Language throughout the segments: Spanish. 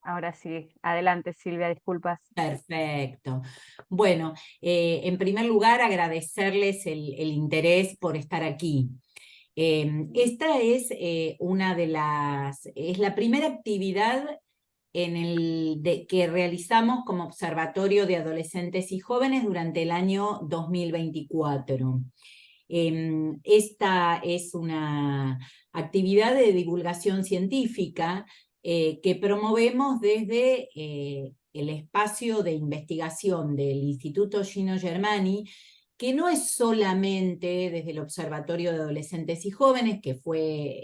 Ahora sí, adelante Silvia, disculpas. Perfecto. Bueno, en primer lugar, agradecerles el interés por estar aquí. Esta es es la primera actividad que realizamos como Observatorio de Adolescentes y Jóvenes durante el año 2024. Esta es una actividad de divulgación científica que promovemos desde el espacio de investigación del Instituto Gino Germani, que no es solamente desde el Observatorio de Adolescentes y Jóvenes, que fue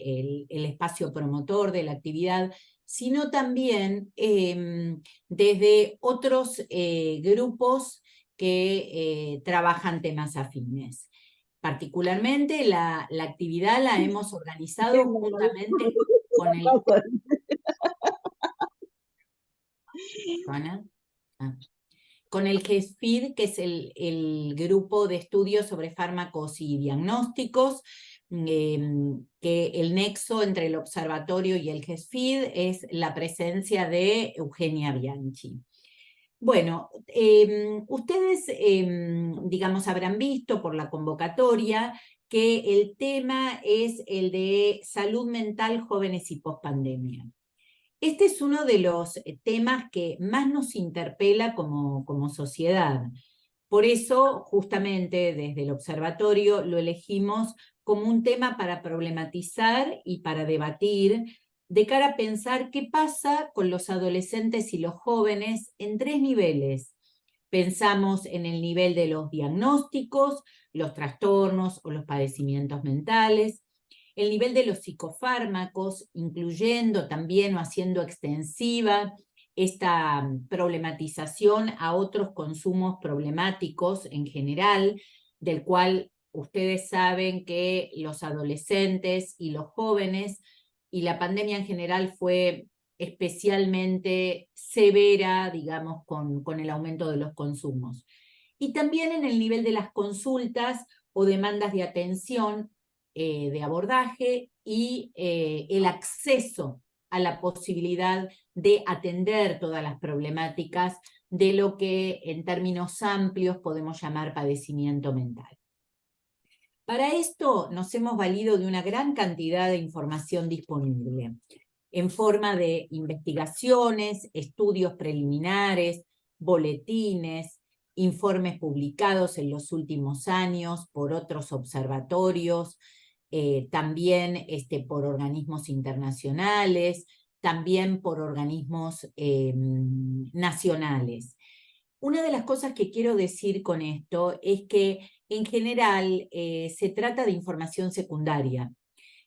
el espacio promotor de la actividad, sino también desde otros grupos que trabajan temas afines. Particularmente la actividad la hemos Qué organizado mal. juntamente con ¿Juana? Ah. Con el GESFID, que es el grupo de estudios sobre fármacos y diagnósticos, que el nexo entre el observatorio y el GESFID es la presencia de Eugenia Bianchi. Bueno, ustedes, digamos, habrán visto por la convocatoria que el tema es el de salud mental, jóvenes y pospandemia. Este es uno de los temas que más nos interpela como sociedad. Por eso, justamente desde el observatorio, lo elegimos como un tema para problematizar y para debatir, de cara a pensar qué pasa con los adolescentes y los jóvenes en tres niveles. Pensamos en el nivel de los diagnósticos, los trastornos o los padecimientos mentales, el nivel de los psicofármacos, incluyendo también o haciendo extensiva esta problematización a otros consumos problemáticos en general, del cual ustedes saben que los adolescentes y los jóvenes y la pandemia en general fue especialmente severa, digamos, con el aumento de los consumos. Y también en el nivel de las consultas o demandas de atención, de abordaje y el acceso a la posibilidad de atender todas las problemáticas de lo que en términos amplios podemos llamar padecimiento mental. Para esto nos hemos valido de una gran cantidad de información disponible, en forma de investigaciones, estudios preliminares, boletines, informes publicados en los últimos años por otros observatorios, también por organismos internacionales, también por organismos nacionales. Una de las cosas que quiero decir con esto es que en general se trata de información secundaria.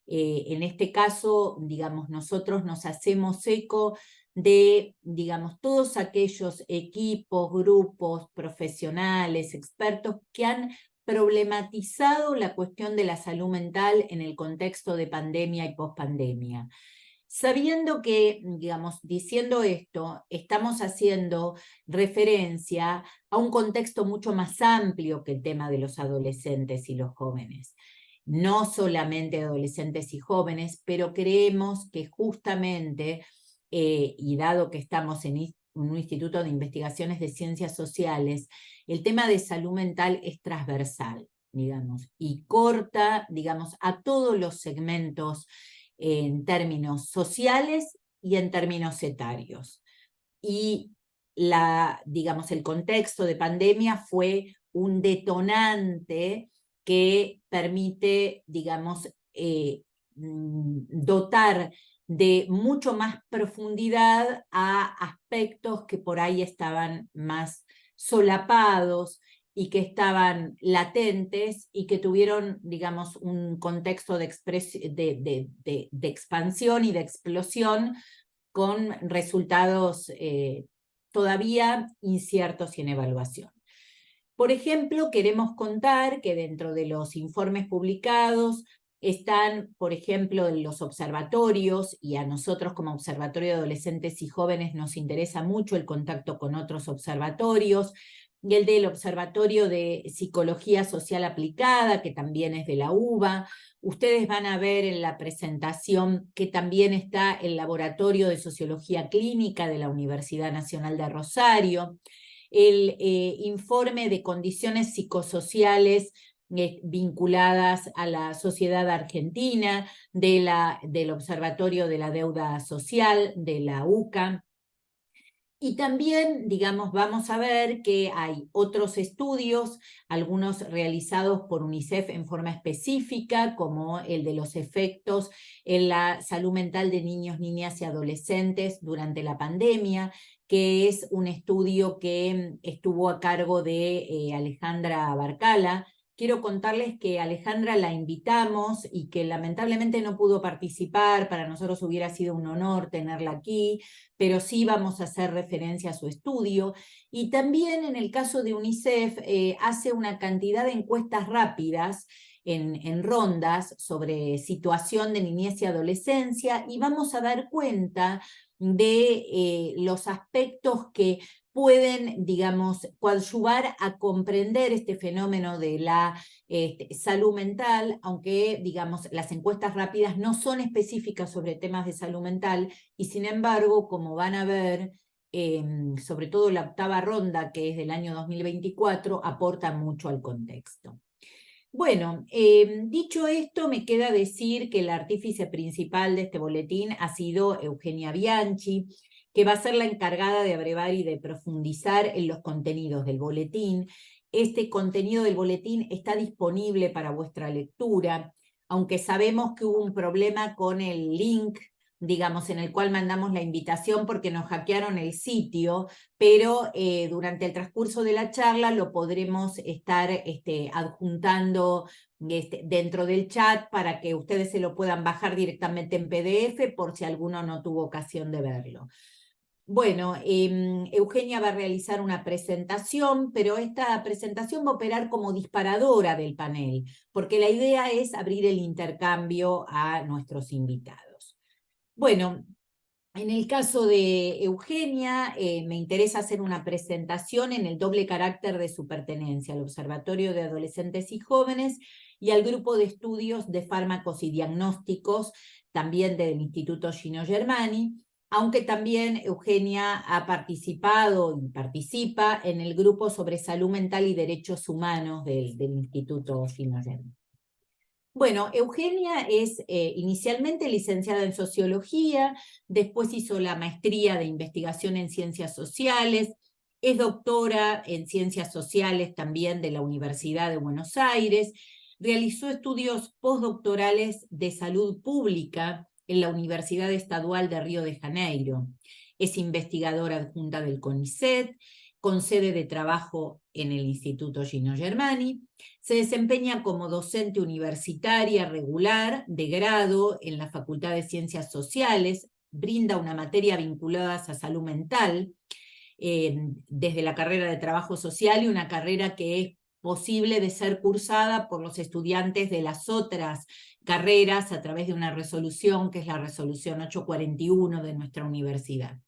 En este caso, digamos, nosotros nos hacemos eco de, digamos, todos aquellos equipos, grupos, profesionales, expertos que han problematizado la cuestión de la salud mental en el contexto de pandemia y pospandemia. Sabiendo que, digamos, diciendo esto, estamos haciendo referencia a un contexto mucho más amplio que el tema de los adolescentes y los jóvenes. No solamente adolescentes y jóvenes, pero creemos que justamente, y dado que estamos en un instituto de investigaciones de ciencias sociales, el tema de salud mental es transversal, digamos, y corta, digamos, a todos los segmentos en términos sociales y en términos etarios. Y digamos, el contexto de pandemia fue un detonante que permite, digamos, dotar de mucho más profundidad a aspectos que por ahí estaban más solapados y que estaban latentes y que tuvieron, digamos, un contexto de expansión y de explosión con resultados todavía inciertos y en evaluación. Por ejemplo, queremos contar que dentro de los informes publicados están, por ejemplo, los observatorios, y a nosotros como Observatorio de Adolescentes y Jóvenes nos interesa mucho el contacto con otros observatorios, y el del Observatorio de Psicología Social Aplicada, que también es de la UBA. Ustedes van a ver en la presentación que también está el Laboratorio de Sociología Clínica de la Universidad Nacional de Rosario, el informe de condiciones psicosociales vinculadas a la sociedad argentina, del Observatorio de la Deuda Social, de la UCA. Y también, digamos, vamos a ver que hay otros estudios, algunos realizados por UNICEF en forma específica, como el de los efectos en la salud mental de niños, niñas y adolescentes durante la pandemia, que es un estudio que estuvo a cargo de Alejandra Barcala. Quiero contarles que Alejandra la invitamos y que lamentablemente no pudo participar. Para nosotros hubiera sido un honor tenerla aquí, pero sí vamos a hacer referencia a su estudio. Y también en el caso de UNICEF hace una cantidad de encuestas rápidas en rondas sobre situación de niñez y adolescencia, y vamos a dar cuenta de los aspectos que pueden, digamos, coadyuvar a comprender este fenómeno de la salud mental, aunque, digamos, las encuestas rápidas no son específicas sobre temas de salud mental, y sin embargo, como van a ver, sobre todo la octava ronda, que es del año 2024, aporta mucho al contexto. Bueno, dicho esto, me queda decir que la artífice principal de este boletín ha sido Eugenia Bianchi, que va a ser la encargada de abrevar y de profundizar en los contenidos del boletín. Este contenido del boletín está disponible para vuestra lectura, aunque sabemos que hubo un problema con el link, digamos, en el cual mandamos la invitación porque nos hackearon el sitio, pero durante el transcurso de la charla lo podremos estar adjuntando dentro del chat para que ustedes se lo puedan bajar directamente en PDF por si alguno no tuvo ocasión de verlo. Bueno, Eugenia va a realizar una presentación, pero esta presentación va a operar como disparadora del panel, porque la idea es abrir el intercambio a nuestros invitados. Bueno, en el caso de Eugenia, me interesa hacer una presentación en el doble carácter de su pertenencia al Observatorio de Adolescentes y Jóvenes y al Grupo de Estudios de Fármacos y Diagnósticos, también del Instituto Gino Germani, aunque también Eugenia ha participado y participa en el Grupo sobre Salud Mental y Derechos Humanos del Instituto Gino Germani. Bueno, Eugenia es inicialmente licenciada en Sociología, después hizo la maestría de Investigación en Ciencias Sociales, es doctora en Ciencias Sociales también de la Universidad de Buenos Aires, realizó estudios postdoctorales de Salud Pública en la Universidad Estadual de Río de Janeiro, es investigadora adjunta del CONICET, con sede de trabajo en el Instituto Gino Germani. Se desempeña como docente universitaria regular de grado en la Facultad de Ciencias Sociales, brinda una materia vinculada a salud mental desde la carrera de trabajo social, y una carrera que es posible de ser cursada por los estudiantes de las otras carreras a través de una resolución, que es la resolución 841 de nuestra universidad.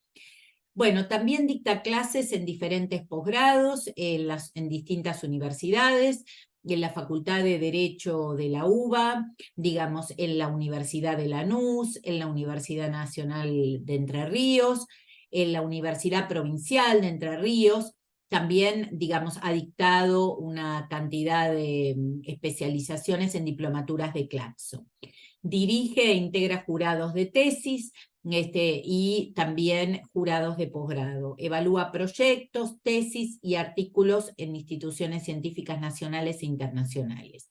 Bueno, también dicta clases en diferentes posgrados en distintas universidades, en la Facultad de Derecho de la UBA, digamos, en la Universidad de Lanús, en la Universidad Nacional de Entre Ríos, en la Universidad Provincial de Entre Ríos. También, digamos, ha dictado una cantidad de especializaciones en diplomaturas de Claxo. Dirige e integra jurados de tesis, y también jurados de posgrado. Evalúa proyectos, tesis y artículos en instituciones científicas nacionales e internacionales.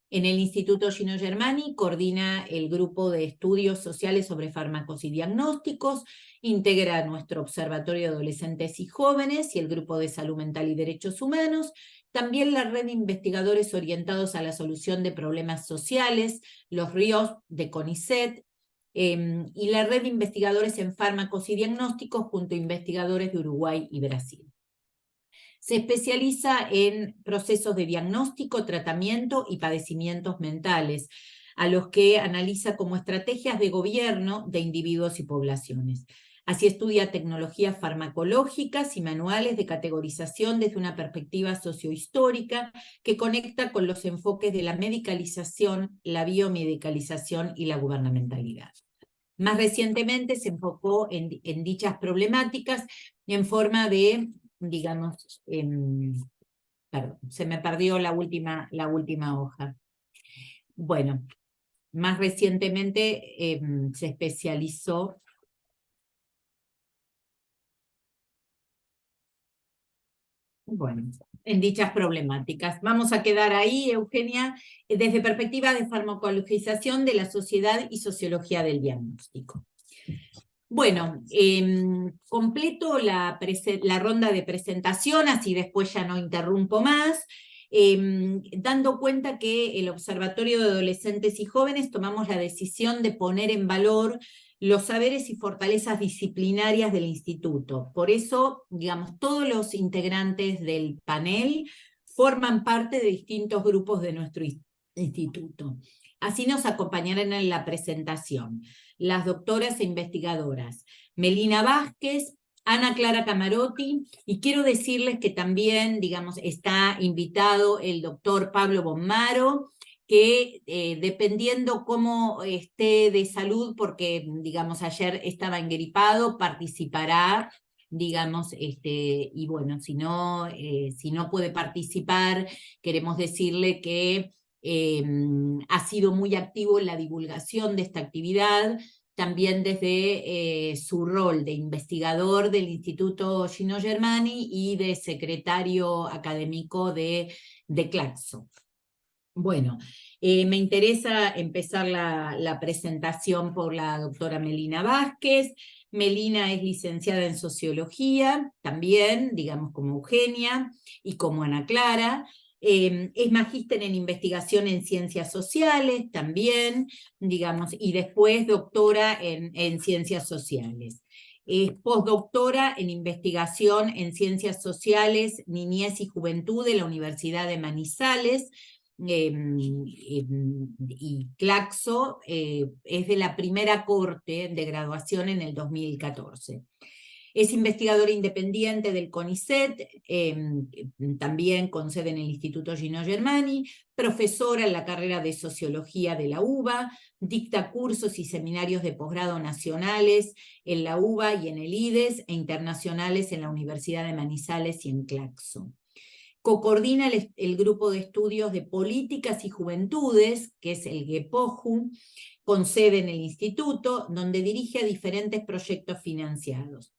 En el Instituto Gino Germani coordina el Grupo de Estudios Sociales sobre Fármacos y Diagnósticos, integra nuestro Observatorio de Adolescentes y Jóvenes y el Grupo de Salud Mental y Derechos Humanos, también la red de investigadores orientados a la solución de problemas sociales, los RIOS de CONICET, y la red de investigadores en fármacos y diagnósticos junto a investigadores de Uruguay y Brasil. Se especializa en procesos de diagnóstico, tratamiento y padecimientos mentales, a los que analiza como estrategias de gobierno de individuos y poblaciones. Así estudia tecnologías farmacológicas y manuales de categorización desde una perspectiva sociohistórica que conecta con los enfoques de la medicalización, la biomedicalización y la gubernamentalidad. Más recientemente se enfocó en dichas problemáticas en forma de, digamos, perdón, se me perdió la última hoja. Bueno, más recientemente se especializó en dichas problemáticas. Vamos a quedar ahí, Eugenia, desde perspectiva de farmacologización de la sociedad y sociología del diagnóstico. Bueno, completo la ronda de presentación, así después ya no interrumpo más, dando cuenta que el Observatorio de Adolescentes y Jóvenes tomamos la decisión de poner en valor los saberes y fortalezas disciplinarias del instituto. Por eso, digamos, todos los integrantes del panel forman parte de distintos grupos de nuestro instituto. Así nos acompañarán en la presentación las doctoras e investigadoras Melina Vázquez, Ana Clara Camarotti, y quiero decirles que también, digamos, está invitado el doctor Pablo Bonmaro, que dependiendo cómo esté de salud, porque, digamos, ayer estaba engripado, participará, digamos, y bueno, si no puede participar, queremos decirle que ha sido muy activo en la divulgación de esta actividad, también desde su rol de investigador del Instituto Gino Germani y de secretario académico de Claxo. Bueno, me interesa empezar la presentación por la doctora Melina Vázquez. Melina es licenciada en Sociología, también, digamos, como Eugenia y como Ana Clara. Es magíster en Investigación en Ciencias Sociales, también, digamos, y después doctora en Ciencias Sociales. Es postdoctora en Investigación en Ciencias Sociales, Niñez y Juventud de la Universidad de Manizales, y Claxo es de la primera corte de graduación en el 2014. Es investigadora independiente del CONICET, también con sede en el Instituto Gino Germani, profesora en la carrera de Sociología de la UBA, dicta cursos y seminarios de posgrado nacionales en la UBA y en el IDES e internacionales en la Universidad de Manizales y en Claxo. Cocoordina el grupo de estudios de políticas y juventudes, que es el GEPOJU, con sede en el instituto, donde dirige a diferentes proyectos financiados.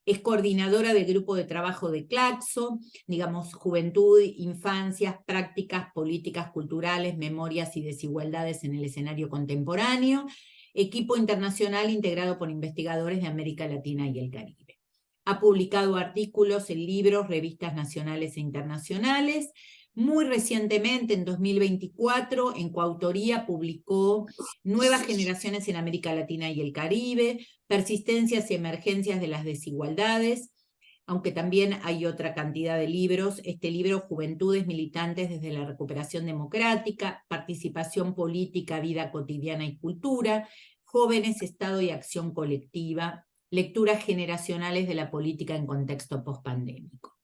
Es coordinadora del grupo de trabajo de Claxo, digamos, juventud, infancias, prácticas, políticas culturales, memorias y desigualdades en el escenario contemporáneo, equipo internacional integrado por investigadores de América Latina y el Caribe. Ha publicado artículos en libros, revistas nacionales e internacionales. Muy recientemente, en 2024, en coautoría publicó Nuevas generaciones en América Latina y el Caribe, Persistencias y emergencias de las desigualdades, aunque también hay otra cantidad de libros. Este libro, Juventudes militantes desde la recuperación democrática, Participación política, vida cotidiana y cultura, Jóvenes, Estado y acción colectiva, Lecturas generacionales de la política en contexto postpandémico.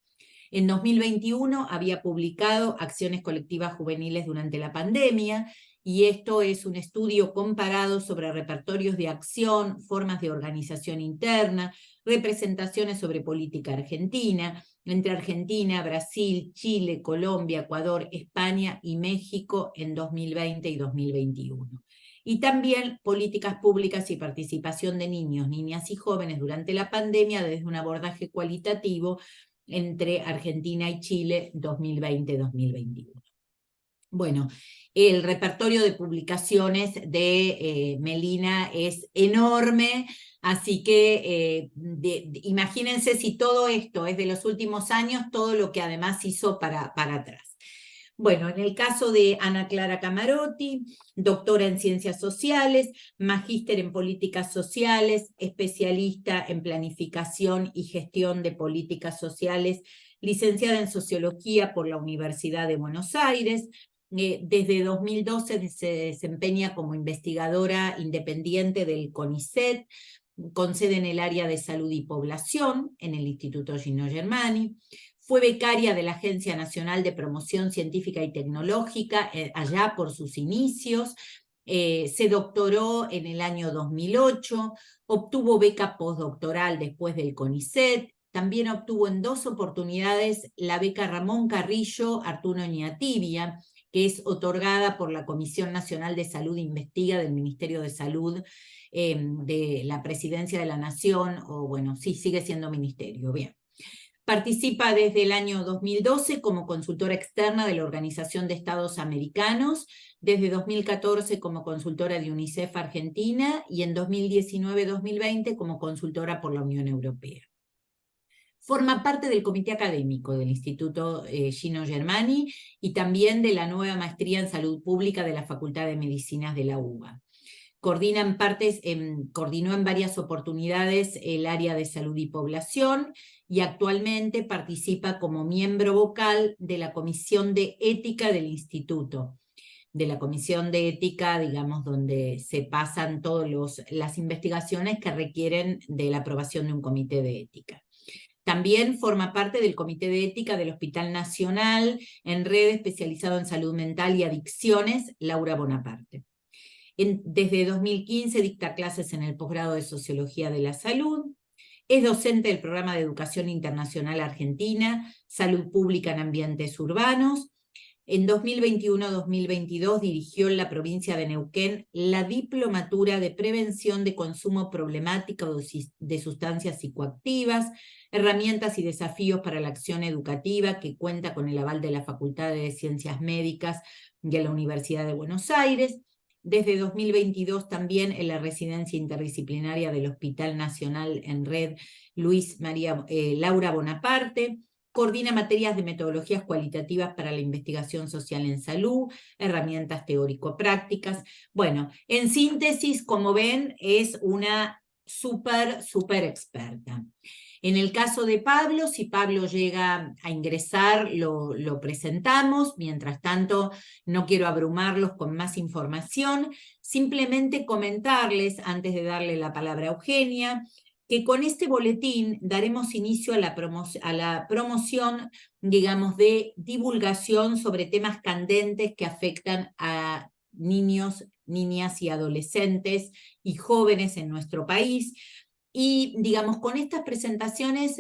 En 2021 había publicado Acciones colectivas juveniles durante la pandemia, y esto es un estudio comparado sobre repertorios de acción, formas de organización interna, representaciones sobre política argentina, entre Argentina, Brasil, Chile, Colombia, Ecuador, España y México en 2020 y 2021. Y también políticas públicas y participación de niños, niñas y jóvenes durante la pandemia desde un abordaje cualitativo entre Argentina y Chile 2020-2021. Bueno, el repertorio de publicaciones de Melina es enorme, así que imagínense si todo esto es de los últimos años, todo lo que además hizo para atrás. Bueno, en el caso de Ana Clara Camarotti, doctora en Ciencias Sociales, magíster en Políticas Sociales, especialista en Planificación y Gestión de Políticas Sociales, licenciada en Sociología por la Universidad de Buenos Aires. Desde 2012 se desempeña como investigadora independiente del CONICET, con sede en el área de salud y población, en el Instituto Gino Germani. Fue becaria de la Agencia Nacional de Promoción Científica y Tecnológica, allá por sus inicios. Se doctoró en el año 2008, obtuvo beca postdoctoral después del CONICET, también obtuvo en 2 oportunidades la beca Ramón Carrillo Arturo Ñatibia, que es otorgada por la Comisión Nacional de Salud Investiga del Ministerio de Salud de la Presidencia de la Nación, o bueno, sí, sigue siendo ministerio, bien. Participa desde el año 2012 como consultora externa de la Organización de Estados Americanos, desde 2014 como consultora de UNICEF Argentina y en 2019-2020 como consultora por la Unión Europea. Forma parte del comité académico del Instituto Gino Germani y también de la nueva maestría en salud pública de la Facultad de Medicinas de la UBA. Coordinó en varias oportunidades el área de salud y población y actualmente participa como miembro vocal de la Comisión de Ética del Instituto, de la Comisión de Ética, digamos, donde se pasan todas las investigaciones que requieren de la aprobación de un comité de ética. También forma parte del Comité de Ética del Hospital Nacional en red especializado en salud mental y adicciones, Laura Bonaparte. Desde 2015 dicta clases en el posgrado de Sociología de la Salud, es docente del Programa de Educación Internacional Argentina, Salud Pública en Ambientes Urbanos. En 2021-2022 dirigió en la provincia de Neuquén la Diplomatura de Prevención de Consumo Problemático de Sustancias Psicoactivas, Herramientas y Desafíos para la Acción Educativa, que cuenta con el aval de la Facultad de Ciencias Médicas de la Universidad de Buenos Aires. Desde 2022 también en la residencia interdisciplinaria del Hospital Nacional en Red Laura Bonaparte. Coordina materias de metodologías cualitativas para la investigación social en salud, herramientas teórico-prácticas. Bueno, en síntesis, como ven, es una súper experta. En el caso de Pablo, si Pablo llega a ingresar, lo presentamos. Mientras tanto, no quiero abrumarlos con más información. Simplemente comentarles, antes de darle la palabra a Eugenia, que con este boletín daremos inicio a la promoción, digamos, de divulgación sobre temas candentes que afectan a niños, niñas y adolescentes y jóvenes en nuestro país. Y, digamos, con estas presentaciones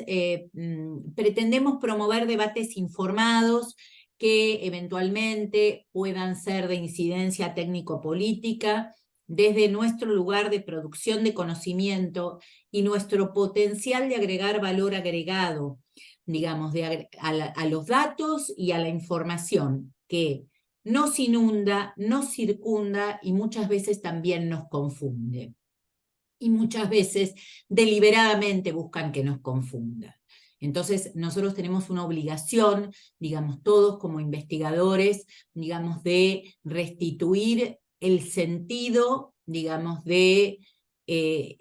pretendemos promover debates informados que eventualmente puedan ser de incidencia técnico-política desde nuestro lugar de producción de conocimiento y nuestro potencial de agregar valor agregado, digamos, a los datos y a la información que nos inunda, nos circunda y muchas veces también nos confunde. Y muchas veces deliberadamente buscan que nos confundan. Entonces, nosotros tenemos una obligación, digamos, todos como investigadores, digamos, de restituir el sentido, digamos, de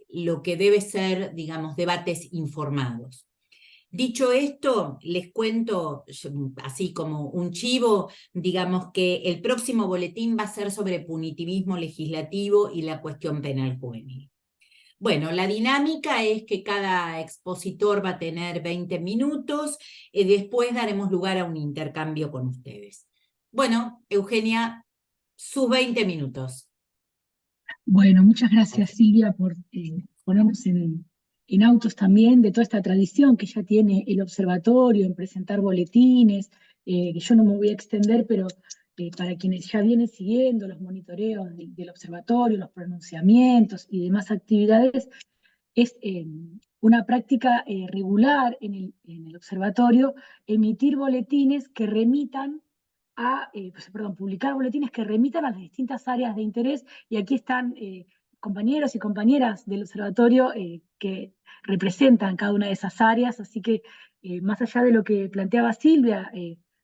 lo que debe ser, digamos, debates informados. Dicho esto, les cuento, así como un chivo, digamos que el próximo boletín va a ser sobre punitivismo legislativo y la cuestión penal juvenil. Bueno, la dinámica es que cada expositor va a tener 20 minutos y después daremos lugar a un intercambio con ustedes. Bueno, Eugenia, sus 20 minutos. Bueno, muchas gracias Silvia por ponernos en autos también de toda esta tradición que ya tiene el observatorio en presentar boletines, que yo no me voy a extender, pero para quienes ya vienen siguiendo los monitoreos del observatorio, los pronunciamientos y demás actividades, es una práctica regular en el observatorio emitir boletines que remitan publicar boletines que remitan a las distintas áreas de interés, y aquí están compañeros y compañeras del observatorio que representan cada una de esas áreas, así que más allá de lo que planteaba Silvia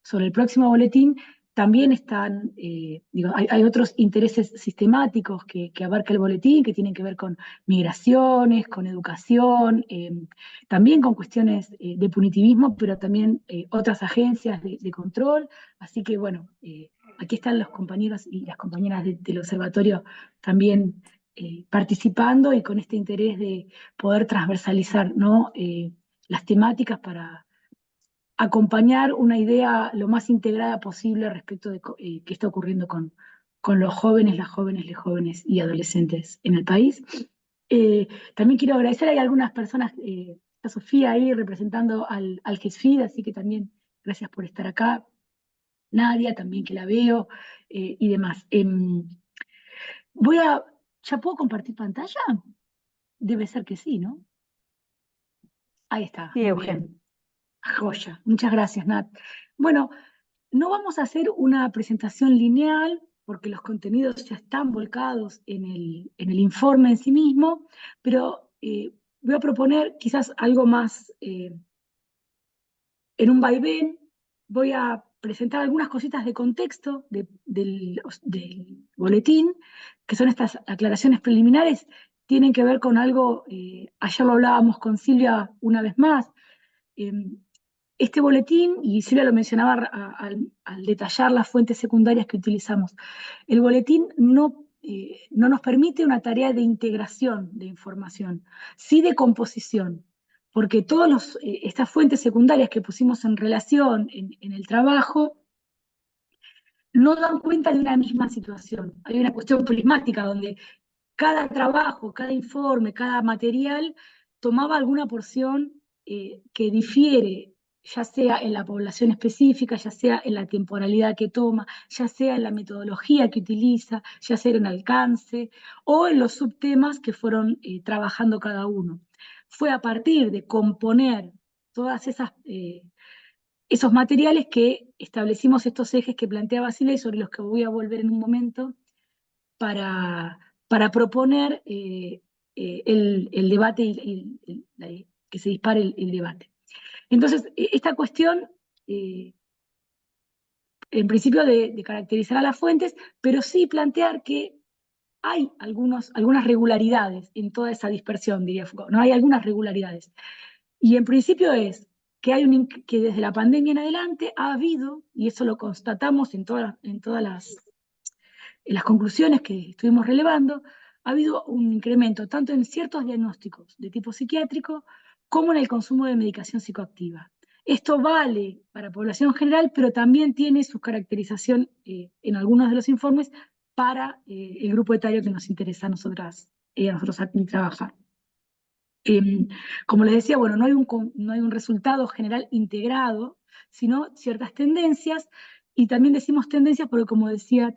sobre el próximo boletín, también están, hay otros intereses sistemáticos que abarca el boletín, que tienen que ver con migraciones, con educación, también con cuestiones de punitivismo, pero también otras agencias de control. Así que bueno, aquí están los compañeros y las compañeras del observatorio también participando y con este interés de poder transversalizar, ¿no? Las temáticas para acompañar una idea lo más integrada posible respecto de qué está ocurriendo con los jóvenes, las jóvenes, los jóvenes y adolescentes en el país. También quiero agradecer, hay algunas personas, está Sofía ahí representando al GESFID, así que también gracias por estar acá. Nadia también, que la veo, y demás. ¿Ya puedo compartir pantalla? Debe ser que sí, ¿no? Ahí está, Sí, muy Eugen. bien. Joya, muchas gracias, Nat. Bueno, no vamos a hacer una presentación lineal, porque los contenidos ya están volcados en el informe en sí mismo, pero voy a proponer quizás algo más en un vaivén. Voy a presentar algunas cositas de contexto del boletín, que son estas aclaraciones preliminares, tienen que ver con algo, ayer lo hablábamos con Silvia una vez más. Este boletín, y Silvia lo mencionaba al detallar las fuentes secundarias que utilizamos, el boletín no nos permite una tarea de integración de información, sí de composición, porque todas estas fuentes secundarias que pusimos en relación en el trabajo no dan cuenta de una misma situación. Hay una cuestión prismática donde cada trabajo, cada informe, cada material tomaba alguna porción que difiere, ya sea en la población específica, ya sea en la temporalidad que toma, ya sea en la metodología que utiliza, ya sea en alcance o en los subtemas que fueron trabajando cada uno. Fue a partir de componer todas esos materiales que establecimos estos ejes que planteaba Silvia y sobre los que voy a volver en un momento para proponer el debate y que se dispare el debate. Entonces, esta cuestión, en principio, de caracterizar a las fuentes, pero sí plantear que hay algunas regularidades en toda esa dispersión, diría Foucault, ¿no? Hay algunas regularidades. Y en principio es que desde la pandemia en adelante ha habido, y eso lo constatamos en todas las conclusiones que estuvimos relevando, ha habido un incremento tanto en ciertos diagnósticos de tipo psiquiátrico como en el consumo de medicación psicoactiva. Esto vale para población general, pero también tiene su caracterización en algunos de los informes para el grupo etario que nos interesa a nosotros aquí trabajar. Como les decía, bueno, no hay un resultado general integrado, sino ciertas tendencias, y también decimos tendencias porque, como decía,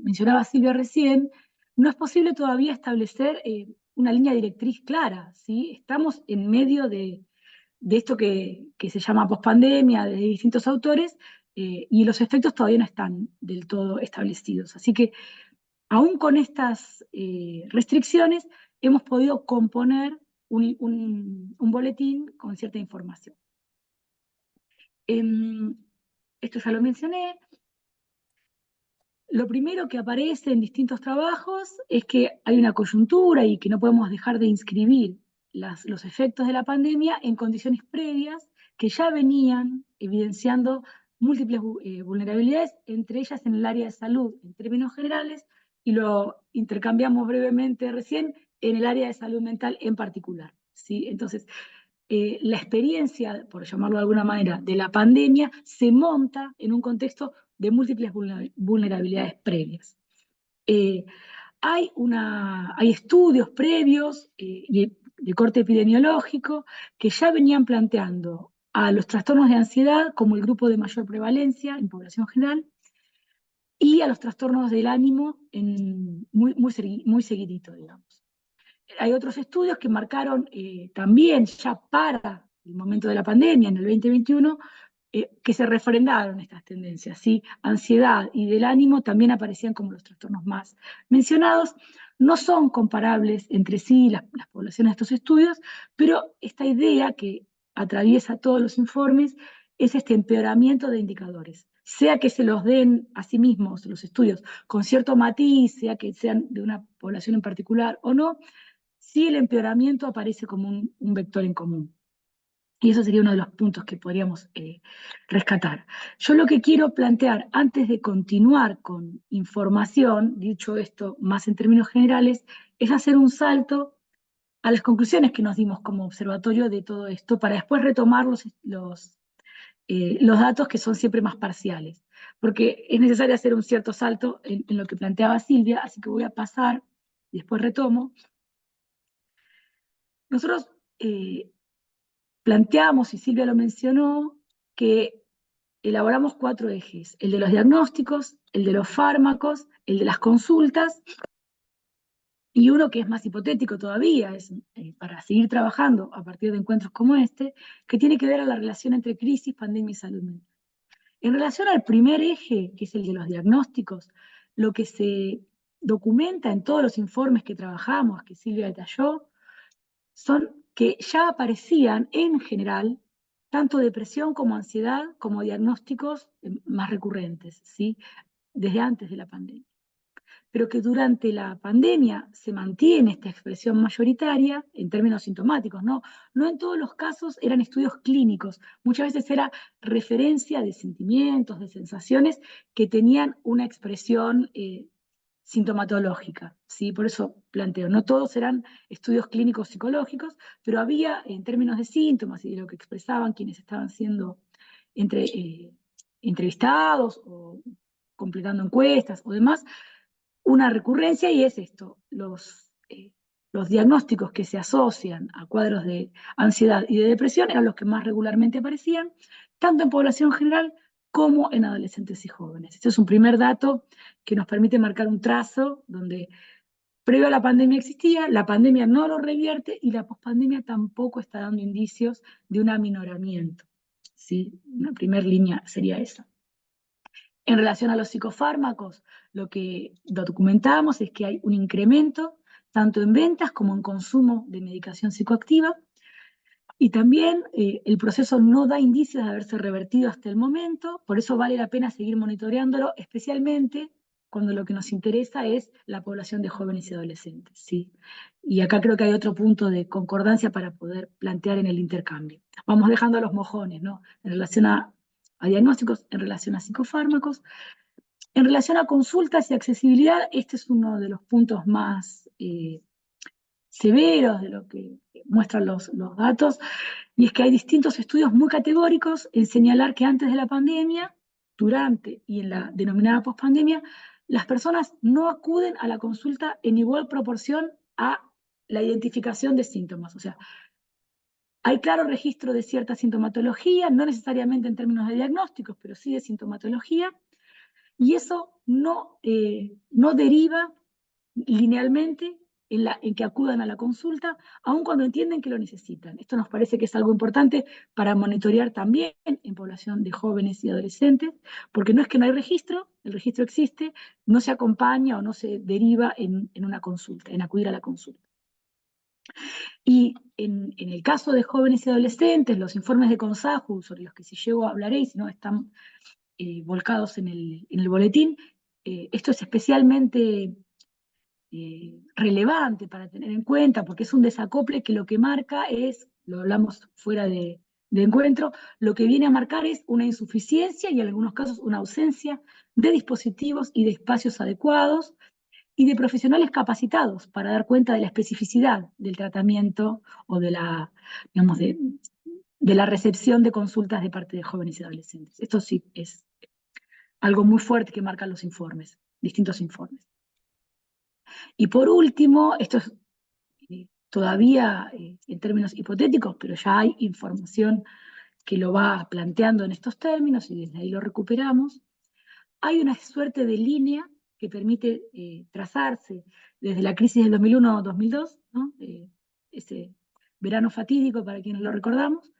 mencionaba Silvia recién, no es posible todavía establecer una línea directriz clara, ¿sí? Estamos en medio de esto que se llama pospandemia, de distintos autores, y los efectos todavía no están del todo establecidos. Así que, aún con estas restricciones, hemos podido componer un boletín con cierta información. Esto ya lo mencioné. Lo primero que aparece en distintos trabajos es que hay una coyuntura y que no podemos dejar de inscribir los efectos de la pandemia en condiciones previas que ya venían evidenciando múltiples vulnerabilidades, entre ellas en el área de salud en términos generales, y lo intercambiamos brevemente recién en el área de salud mental en particular, ¿sí? Entonces, la experiencia, por llamarlo de alguna manera, de la pandemia se monta en un contexto de múltiples vulnerabilidades previas. Hay estudios previos de corte epidemiológico que ya venían planteando a los trastornos de ansiedad como el grupo de mayor prevalencia en población general y a los trastornos del ánimo muy seguidito, digamos. Hay otros estudios que marcaron también ya para el momento de la pandemia, en el 2021, que se refrendaron estas tendencias, ¿sí? Ansiedad y del ánimo también aparecían como los trastornos más mencionados. No son comparables entre sí las poblaciones de estos estudios, pero esta idea que atraviesa todos los informes es este empeoramiento de indicadores, sea que se los den a sí mismos los estudios con cierto matiz, sea que sean de una población en particular o no, sí el empeoramiento aparece como un vector en común. Y eso sería uno de los puntos que podríamos rescatar. Yo lo que quiero plantear, antes de continuar con información, dicho esto más en términos generales, es hacer un salto a las conclusiones que nos dimos como observatorio de todo esto, para después retomar los datos que son siempre más parciales, porque es necesario hacer un cierto salto en lo que planteaba Silvia, así que voy a pasar, y después retomo. Nosotros planteamos, y Silvia lo mencionó, que elaboramos 4 ejes: el de los diagnósticos, el de los fármacos, el de las consultas, y uno que es más hipotético todavía, es para seguir trabajando a partir de encuentros como este, que tiene que ver a la relación entre crisis, pandemia y salud mental. En relación al primer eje, que es el de los diagnósticos, lo que se documenta en todos los informes que trabajamos, que Silvia detalló, son que ya aparecían en general tanto depresión como ansiedad como diagnósticos más recurrentes, ¿sí? Desde antes de la pandemia. Pero que durante la pandemia se mantiene esta expresión mayoritaria en términos sintomáticos, ¿no? No en todos los casos eran estudios clínicos, muchas veces era referencia de sentimientos, de sensaciones que tenían una expresión sintomatológica, ¿sí? Por eso planteo, no todos eran estudios clínicos psicológicos, pero había en términos de síntomas y de lo que expresaban quienes estaban siendo entrevistados o completando encuestas o demás, una recurrencia, y es esto: los diagnósticos que se asocian a cuadros de ansiedad y de depresión eran los que más regularmente aparecían, tanto en población general como en adolescentes y jóvenes. Este es un primer dato que nos permite marcar un trazo donde previo a la pandemia existía, la pandemia no lo revierte y la pospandemia tampoco está dando indicios de un aminoramiento, ¿sí? Una primera línea sería esa. En relación a los psicofármacos, lo que documentamos es que hay un incremento tanto en ventas como en consumo de medicación psicoactiva, y también el proceso no da indicios de haberse revertido hasta el momento, por eso vale la pena seguir monitoreándolo, especialmente cuando lo que nos interesa es la población de jóvenes y adolescentes, ¿sí? Y acá creo que hay otro punto de concordancia para poder plantear en el intercambio. Vamos dejando a los mojones, ¿no? En relación a diagnósticos, en relación a psicofármacos. En relación a consultas y accesibilidad, este es uno de los puntos más severos de lo que muestran los datos, y es que hay distintos estudios muy categóricos en señalar que antes de la pandemia, durante y en la denominada pospandemia, las personas no acuden a la consulta en igual proporción a la identificación de síntomas. O sea, hay claro registro de cierta sintomatología, no necesariamente en términos de diagnósticos, pero sí de sintomatología, y eso no deriva linealmente en que acudan a la consulta, aun cuando entienden que lo necesitan. Esto nos parece que es algo importante para monitorear también en población de jóvenes y adolescentes, porque no es que no hay registro, el registro existe, no se acompaña o no se deriva en una consulta, en acudir a la consulta. Y en el caso de jóvenes y adolescentes, los informes de CONSAJU, sobre los que si llego hablaré, y si no están volcados en el boletín, esto es especialmente relevante para tener en cuenta, porque es un desacople que lo que marca es, lo hablamos fuera de encuentro, lo que viene a marcar es una insuficiencia y en algunos casos una ausencia de dispositivos y de espacios adecuados y de profesionales capacitados para dar cuenta de la especificidad del tratamiento o de la, digamos, de la recepción de consultas de parte de jóvenes y adolescentes. Esto sí es algo muy fuerte que marcan los informes, distintos informes. Y por último, esto es todavía en términos hipotéticos, pero ya hay información que lo va planteando en estos términos y desde ahí lo recuperamos. Hay una suerte de línea que permite trazarse desde la crisis del 2001-2002, ¿no? Ese verano fatídico para quienes lo recordamos,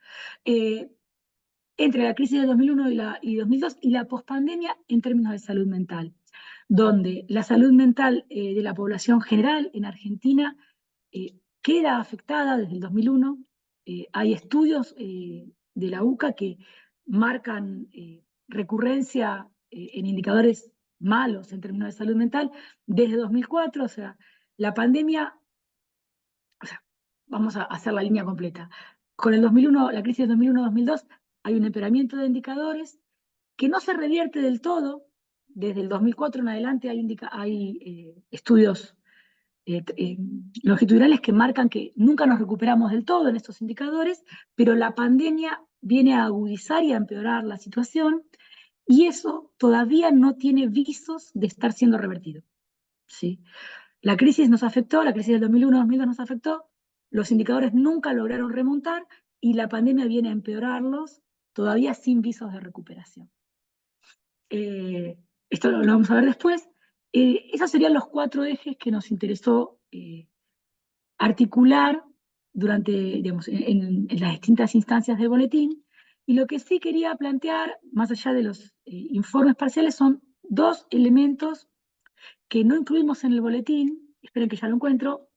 entre la crisis del 2001 y 2002 y la pospandemia en términos de salud mental, donde la salud mental de la población general en Argentina queda afectada desde el 2001. Hay estudios de la UCA que marcan recurrencia en indicadores malos en términos de salud mental desde 2004, o sea, la pandemia, o sea, vamos a hacer la línea completa. con el 2001, la crisis del 2001-2002, hay un empeoramiento de indicadores que no se revierte del todo. Desde el 2004 en adelante hay estudios longitudinales que marcan que nunca nos recuperamos del todo en estos indicadores, pero la pandemia viene a agudizar y a empeorar la situación, y eso todavía no tiene visos de estar siendo revertido. ¿Sí? La crisis nos afectó, la crisis del 2001-2002 nos afectó, los indicadores nunca lograron remontar, y la pandemia viene a empeorarlos, todavía sin visos de recuperación. Esto lo vamos a ver después. Esos serían los 4 ejes que nos interesó articular durante, digamos, en las distintas instancias del boletín. Y lo que sí quería plantear, más allá de los informes parciales, son 2 elementos que no incluimos en el boletín. Esperen que ya lo encuentro.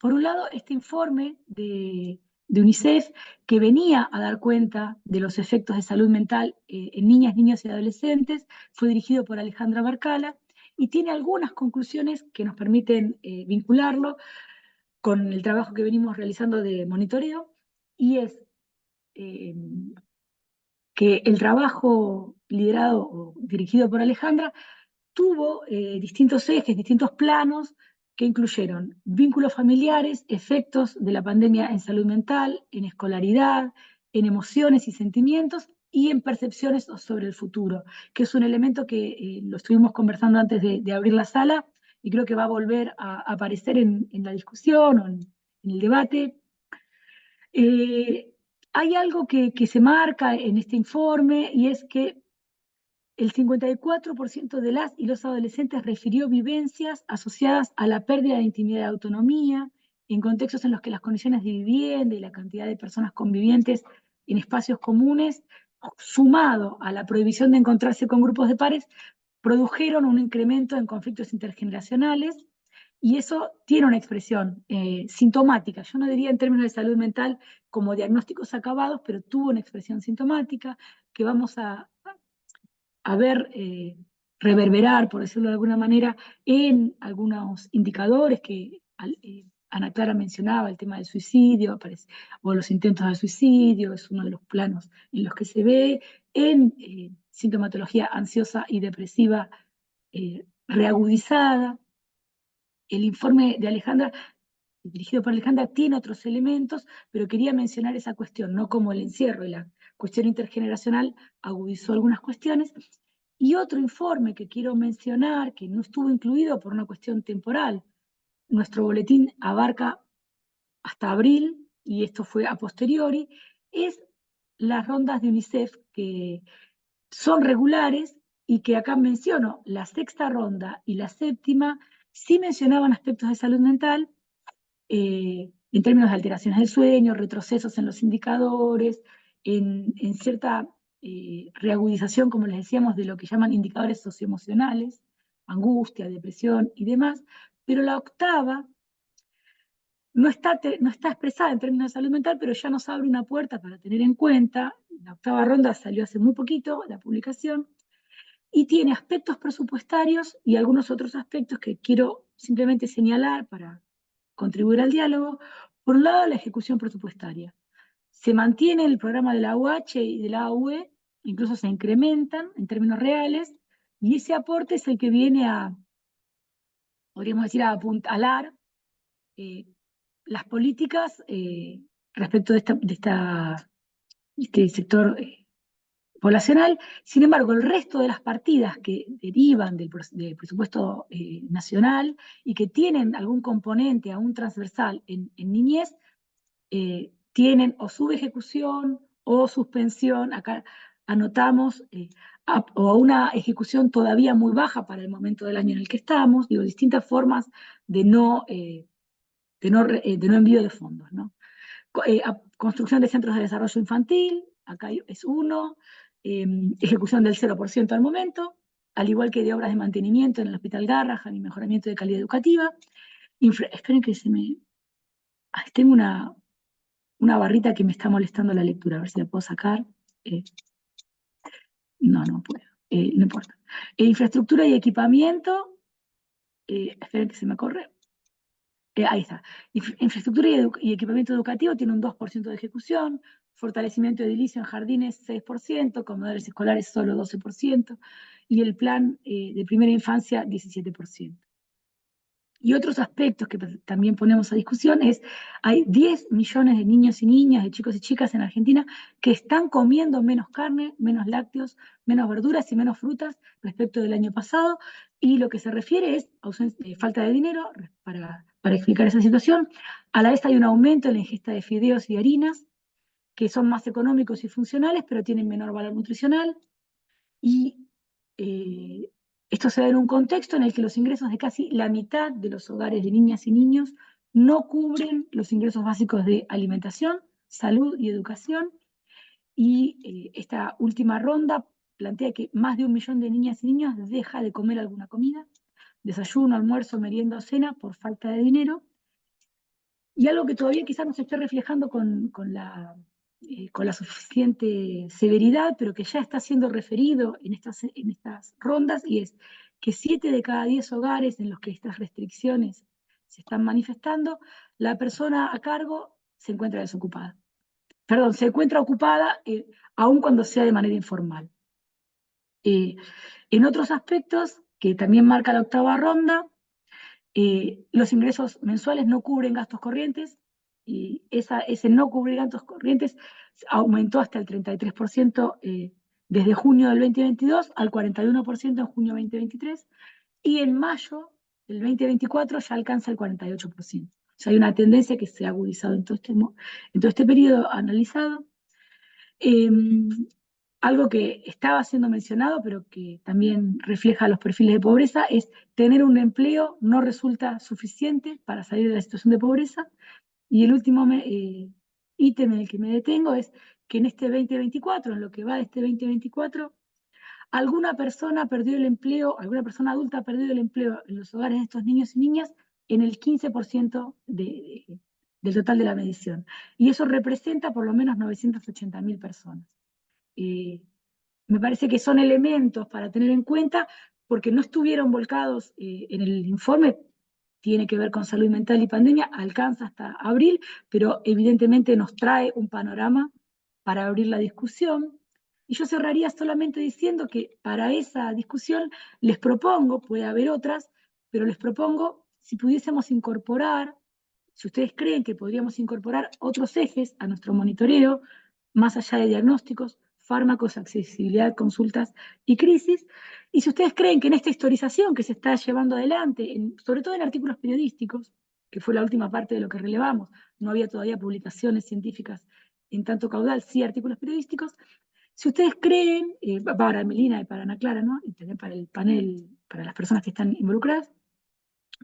Por un lado, este informe de UNICEF, que venía a dar cuenta de los efectos de salud mental en niñas, niños y adolescentes, fue dirigido por Alejandra Barcala, y tiene algunas conclusiones que nos permiten vincularlo con el trabajo que venimos realizando de monitoreo, y es que el trabajo liderado o dirigido por Alejandra tuvo distintos ejes, distintos planos, que incluyeron vínculos familiares, efectos de la pandemia en salud mental, en escolaridad, en emociones y sentimientos, y en percepciones sobre el futuro, que es un elemento que lo estuvimos conversando antes de abrir la sala, y creo que va a volver a aparecer en la discusión o en el debate. Hay algo que se marca en este informe, y es que el 54% de las y los adolescentes refirió vivencias asociadas a la pérdida de intimidad y autonomía, en contextos en los que las condiciones de vivienda y la cantidad de personas convivientes en espacios comunes, sumado a la prohibición de encontrarse con grupos de pares, produjeron un incremento en conflictos intergeneracionales, y eso tiene una expresión sintomática. Yo no diría en términos de salud mental como diagnósticos acabados, pero tuvo una expresión sintomática que vamos a ver reverberar, por decirlo de alguna manera, en algunos indicadores que Ana Clara mencionaba, el tema del suicidio, o los intentos de suicidio, es uno de los planos en los que se ve, en sintomatología ansiosa y depresiva reagudizada. El informe de Alejandra, dirigido por Alejandra, tiene otros elementos, pero quería mencionar esa cuestión, no como el encierro y la cuestión intergeneracional agudizó algunas cuestiones. Y otro informe que quiero mencionar, que no estuvo incluido por una cuestión temporal, nuestro boletín abarca hasta abril, y esto fue a posteriori, es las rondas de UNICEF que son regulares, y que acá menciono, la 6ª ronda y la 7ª, sí mencionaban aspectos de salud mental, en términos de alteraciones del sueño, retrocesos en los indicadores, en cierta reagudización, como les decíamos, de lo que llaman indicadores socioemocionales, angustia, depresión y demás, pero la 8ª no está expresada en términos de salud mental, pero ya nos abre una puerta para tener en cuenta. La 8ª ronda salió hace muy poquito, la publicación, y tiene aspectos presupuestarios y algunos otros aspectos que quiero simplemente señalar para contribuir al diálogo. Por un lado, la ejecución presupuestaria. Se mantiene el programa de la UH y de la AUE, incluso se incrementan en términos reales, y ese aporte es el que viene a, podríamos decir, a apuntalar las políticas respecto de este sector poblacional. Sin embargo, el resto de las partidas que derivan del presupuesto nacional y que tienen algún componente aún transversal en niñez, tienen o subejecución o suspensión. Acá anotamos o una ejecución todavía muy baja para el momento del año en el que estamos, digo, distintas formas de no envío de fondos, ¿no? Construcción de centros de desarrollo infantil, acá es uno, ejecución del 0% al momento, al igual que de obras de mantenimiento en el Hospital Garrahan y mejoramiento de calidad educativa. Esperen que tengo una barrita que me está molestando la lectura, a ver si la puedo sacar. No puedo, no importa. Infraestructura y equipamiento, esperen que se me corre. ahí está. Infraestructura y equipamiento educativo tiene un 2% de ejecución, fortalecimiento edilicio en jardines 6%, comedores escolares solo 12%, y el plan de primera infancia 17%. Y otros aspectos que también ponemos a discusión es, hay 10 millones de niños y niñas, de chicos y chicas en Argentina que están comiendo menos carne, menos lácteos, menos verduras y menos frutas respecto del año pasado, y lo que se refiere es falta de dinero para explicar esa situación. A la vez hay un aumento en la ingesta de fideos y harinas, que son más económicos y funcionales, pero tienen menor valor nutricional, y esto se da en un contexto en el que los ingresos de casi la mitad de los hogares de niñas y niños no cubren los ingresos básicos de alimentación, salud y educación, y esta última ronda plantea que más de 1 millón de niñas y niños deja de comer alguna comida, desayuno, almuerzo, merienda o cena por falta de dinero, y algo que todavía quizás no se esté reflejando con la suficiente severidad, pero que ya está siendo referido en estas rondas, y es que 7 de cada 10 hogares en los que estas restricciones se están manifestando, la persona a cargo se encuentra desocupada. Perdón, se encuentra ocupada aun cuando sea de manera informal. En otros aspectos, que también marca la octava ronda, los ingresos mensuales no cubren gastos corrientes, y ese no cubrir gastos corrientes aumentó hasta el 33% desde junio del 2022 al 41% en junio 2023, y en mayo del 2024 ya alcanza el 48%. O sea, hay una tendencia que se ha agudizado en todo este periodo analizado. Algo que estaba siendo mencionado, pero que también refleja los perfiles de pobreza, es tener un empleo no resulta suficiente para salir de la situación de pobreza. Y el último ítem en el que me detengo es que en este 2024, en lo que va de este 2024, alguna persona perdió el empleo, alguna persona adulta ha perdido el empleo en los hogares de estos niños y niñas en el 15% del total de la medición. Y eso representa por lo menos 980.000 personas. Me parece que son elementos para tener en cuenta, porque no estuvieron volcados en el informe, tiene que ver con salud mental y pandemia, alcanza hasta abril, pero evidentemente nos trae un panorama para abrir la discusión. Y yo cerraría solamente diciendo que para esa discusión les propongo, puede haber otras, pero les propongo si pudiésemos incorporar, si ustedes creen que podríamos incorporar otros ejes a nuestro monitoreo, más allá de diagnósticos, fármacos, accesibilidad, consultas y crisis. Y si ustedes creen que en esta historización que se está llevando adelante, sobre todo en artículos periodísticos, que fue la última parte de lo que relevamos, no había todavía publicaciones científicas en tanto caudal, sí artículos periodísticos, si ustedes creen, para Melina y para Ana Clara, ¿no? Y también para el panel, para las personas que están involucradas,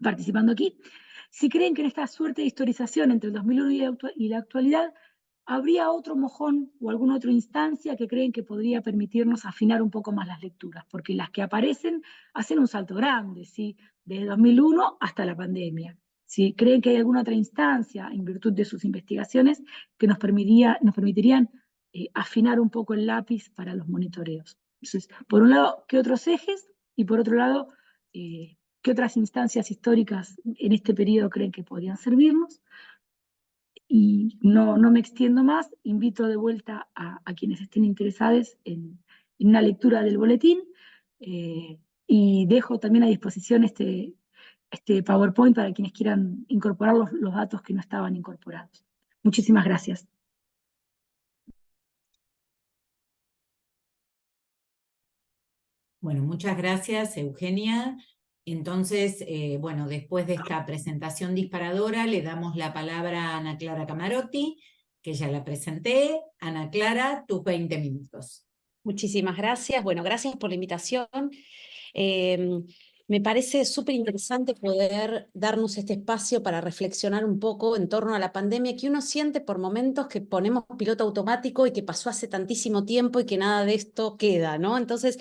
participando aquí, si creen que en esta suerte de historización entre el 2001 y la actualidad habría otro mojón o alguna otra instancia que creen que podría permitirnos afinar un poco más las lecturas, porque las que aparecen hacen un salto grande, ¿sí? Desde 2001 hasta la pandemia. Si creen que hay alguna otra instancia, en virtud de sus investigaciones, que nos permitirían afinar un poco el lápiz para los monitoreos. Entonces, por un lado, ¿qué otros ejes? Y por otro lado, ¿qué otras instancias históricas en este periodo creen que podrían servirnos? Y no me extiendo más, invito de vuelta a quienes estén interesados en una lectura del boletín, y dejo también a disposición este PowerPoint para quienes quieran incorporar los datos que no estaban incorporados. Muchísimas gracias. Bueno, muchas gracias, Eugenia. Entonces, bueno, después de esta presentación disparadora, le damos la palabra a Ana Clara Camarotti, que ya la presenté. Ana Clara, tus 20 minutos. Muchísimas gracias. Bueno, gracias por la invitación. Me parece súper interesante poder darnos este espacio para reflexionar un poco en torno a la pandemia, que uno siente por momentos que ponemos piloto automático y que pasó hace tantísimo tiempo y que nada de esto queda, ¿no? Entonces,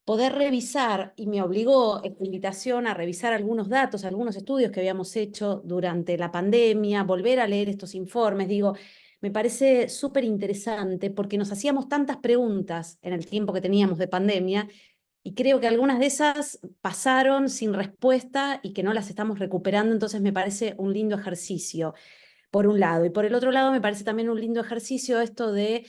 poder revisar, y me obligó esta invitación a revisar algunos datos, algunos estudios que habíamos hecho durante la pandemia, volver a leer estos informes, digo, me parece súper interesante porque nos hacíamos tantas preguntas en el tiempo que teníamos de pandemia Y creo que algunas de esas pasaron sin respuesta y que no las estamos recuperando, entonces me parece un lindo ejercicio, por un lado. Y por el otro lado me parece también un lindo ejercicio esto de,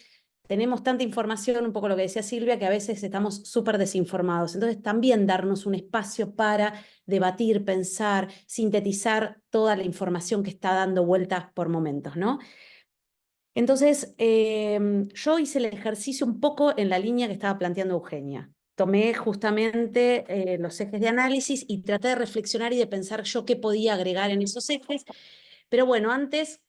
tenemos tanta información, un poco lo que decía Silvia, que a veces estamos súper desinformados. Entonces también darnos un espacio para debatir, pensar, sintetizar toda la información que está dando vueltas por momentos, ¿no? Entonces, yo hice el ejercicio un poco en la línea que estaba planteando Eugenia. Tomé justamente los ejes de análisis y traté de reflexionar y de pensar yo qué podía agregar en esos ejes. Pero bueno, antes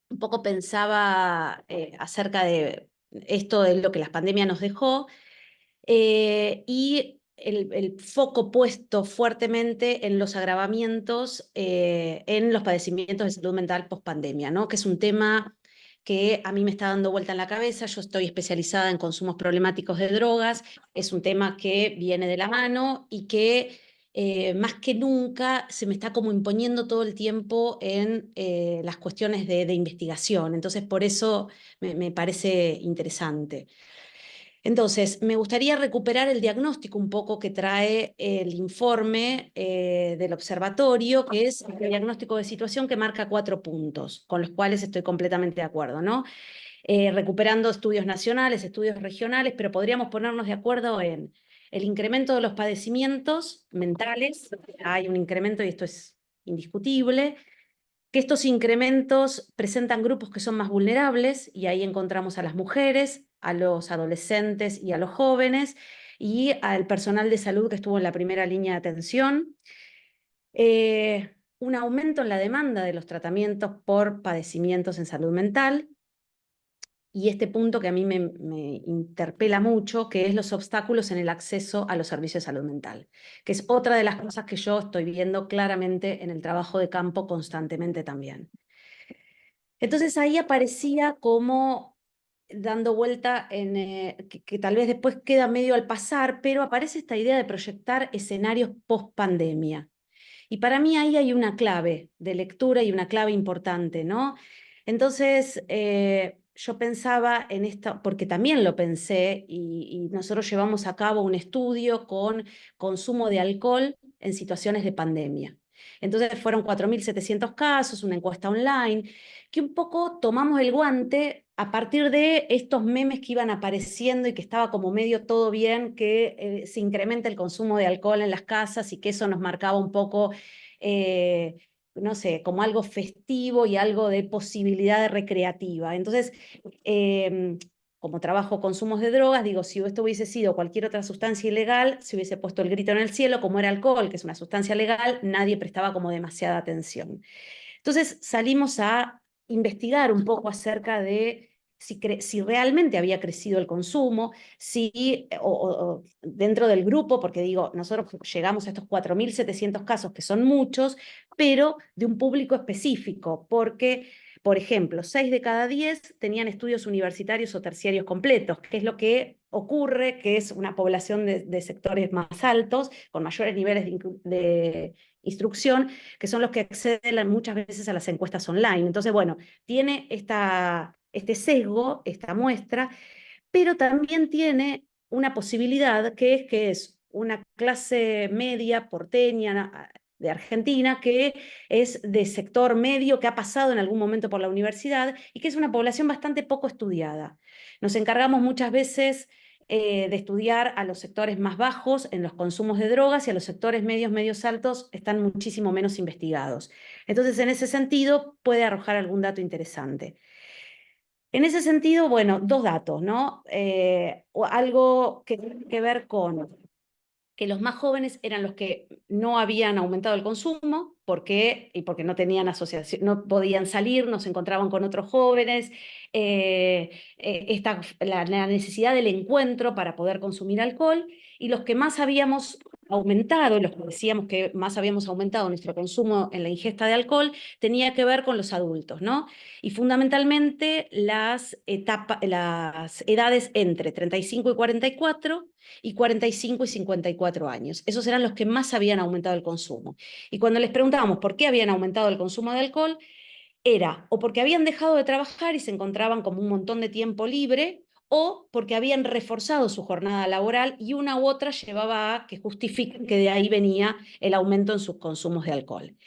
un poco pensaba acerca de esto de lo que la pandemia nos dejó y el foco puesto fuertemente en los agravamientos en los padecimientos de salud mental post-pandemia, ¿no? Que es un tema que a mí me está dando vuelta en la cabeza. Yo estoy especializada en consumos problemáticos de drogas, es un tema que viene de la mano y que más que nunca se me está como imponiendo todo el tiempo en las cuestiones de investigación. Entonces, por eso me parece interesante. Entonces, me gustaría recuperar el diagnóstico un poco que trae el informe del observatorio, que es el diagnóstico de situación que marca 4 puntos, con los cuales estoy completamente de acuerdo, ¿no? Recuperando estudios nacionales, estudios regionales, pero podríamos ponernos de acuerdo en el incremento de los padecimientos mentales, hay un incremento y esto es indiscutible, que estos incrementos presentan grupos que son más vulnerables, y ahí encontramos a las mujeres, a los adolescentes y a los jóvenes, y al personal de salud que estuvo en la primera línea de atención. Un aumento en la demanda de los tratamientos por padecimientos en salud mental, y este punto que a mí me interpela mucho, que es los obstáculos en el acceso a los servicios de salud mental, que es otra de las cosas que yo estoy viendo claramente en el trabajo de campo constantemente también. Entonces ahí aparecía como dando vuelta en, que tal vez después queda medio al pasar, pero aparece esta idea de proyectar escenarios post pandemia. Y para mí ahí hay una clave de lectura y una clave importante, ¿no? Entonces, yo pensaba en esto, porque también lo pensé, y nosotros llevamos a cabo un estudio con consumo de alcohol en situaciones de pandemia. Entonces fueron 4.700 casos, una encuesta online, que un poco tomamos el guante a partir de estos memes que iban apareciendo y que estaba como medio todo bien, que se incrementa el consumo de alcohol en las casas y que eso nos marcaba un poco, no sé, como algo festivo y algo de posibilidad recreativa. Entonces, como trabajo consumos de drogas, digo, si esto hubiese sido cualquier otra sustancia ilegal, se hubiese puesto el grito en el cielo. Como era alcohol, que es una sustancia legal, nadie prestaba como demasiada atención. Entonces salimos a investigar un poco acerca de si realmente había crecido el consumo, si, o dentro del grupo, porque digo, nosotros llegamos a estos 4.700 casos, que son muchos, pero de un público específico, porque, por ejemplo, 6 de cada 10 tenían estudios universitarios o terciarios completos, que es lo que ocurre, que es una población de sectores más altos, con mayores niveles de instrucción, que son los que acceden muchas veces a las encuestas online. Entonces, bueno, tiene este sesgo, esta muestra, pero también tiene una posibilidad que es una clase media porteña de Argentina, que es de sector medio, que ha pasado en algún momento por la universidad y que es una población bastante poco estudiada. Nos encargamos muchas veces de estudiar a los sectores más bajos en los consumos de drogas, y a los sectores medios, medios altos están muchísimo menos investigados. Entonces, en ese sentido, puede arrojar algún dato interesante. En ese sentido, bueno, 2 datos, ¿no? Algo que tiene que ver con que los más jóvenes eran los que no habían aumentado el consumo, porque no tenían asociación, no podían salir, no se encontraban con otros jóvenes, la necesidad del encuentro para poder consumir alcohol, y los que más habíamos aumentado, los que decíamos que más habíamos aumentado nuestro consumo en la ingesta de alcohol, tenía que ver con los adultos, ¿no? Y fundamentalmente las edades entre 35 y 44, y 45 y 54 años. Esos eran los que más habían aumentado el consumo. Y cuando les preguntábamos por qué habían aumentado el consumo de alcohol, era o porque habían dejado de trabajar y se encontraban como un montón de tiempo libre, o porque habían reforzado su jornada laboral y una u otra llevaba a que justifiquen que de ahí venía el aumento en sus consumos de alcohol.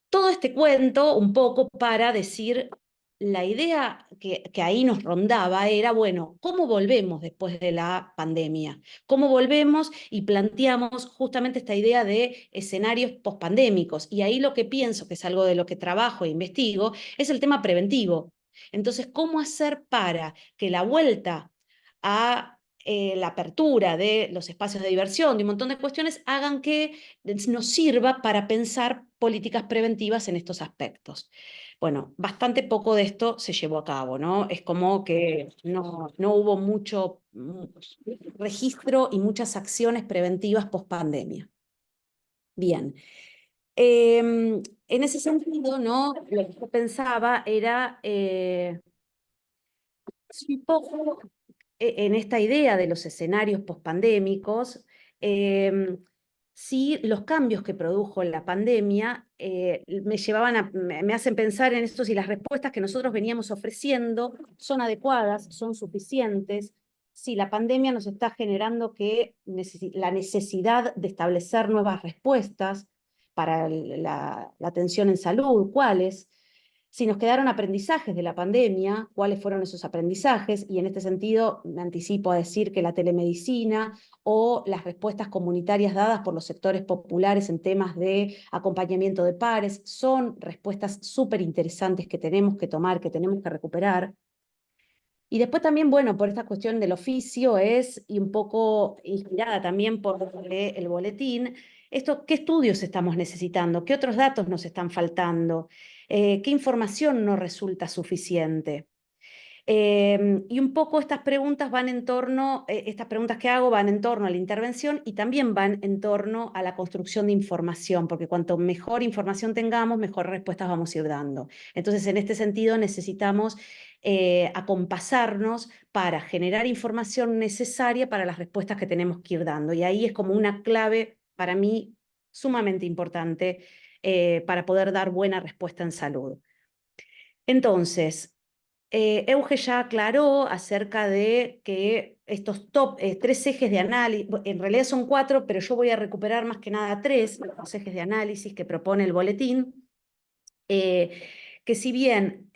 Todo este cuento un poco para decir, la idea que ahí nos rondaba era, bueno, ¿cómo volvemos después de la pandemia? ¿Cómo volvemos? Y planteamos justamente esta idea de escenarios pospandémicos. Y ahí lo que pienso, que es algo de lo que trabajo e investigo, es el tema preventivo. Entonces, ¿cómo hacer para que la vuelta a la apertura de los espacios de diversión, de un montón de cuestiones, hagan que nos sirva para pensar políticas preventivas en estos aspectos? Bueno, bastante poco de esto se llevó a cabo, ¿no? Es como que no hubo mucho registro y muchas acciones preventivas post pandemia. Bien. En ese sentido, ¿no? Lo que yo pensaba era un poco en esta idea de los escenarios pospandémicos, sí, los cambios que produjo la pandemia me hacen pensar en esto, si las respuestas que nosotros veníamos ofreciendo son adecuadas, son suficientes, si la pandemia nos está generando la necesidad de establecer nuevas respuestas para la atención en salud, ¿cuáles? Si nos quedaron aprendizajes de la pandemia, cuáles fueron esos aprendizajes, y en este sentido me anticipo a decir que la telemedicina o las respuestas comunitarias dadas por los sectores populares en temas de acompañamiento de pares son respuestas súper interesantes que tenemos que tomar, que tenemos que recuperar. Y después también, bueno, por esta cuestión del oficio y un poco inspirada también por el boletín, ¿qué estudios estamos necesitando? ¿Qué otros datos nos están faltando? ¿Qué información no resulta suficiente? Y un poco estas preguntas estas preguntas que hago van en torno a la intervención y también van en torno a la construcción de información, porque cuanto mejor información tengamos, mejor respuestas vamos a ir dando. Entonces, en este sentido, necesitamos acompasarnos para generar información necesaria para las respuestas que tenemos que ir dando. Y ahí es como una clave para mí sumamente importante para poder dar buena respuesta en salud. Entonces, Euge ya aclaró acerca de que estos tres ejes de análisis, en realidad son 4, pero yo voy a recuperar más que nada 3, los ejes de análisis que propone el boletín, que si bien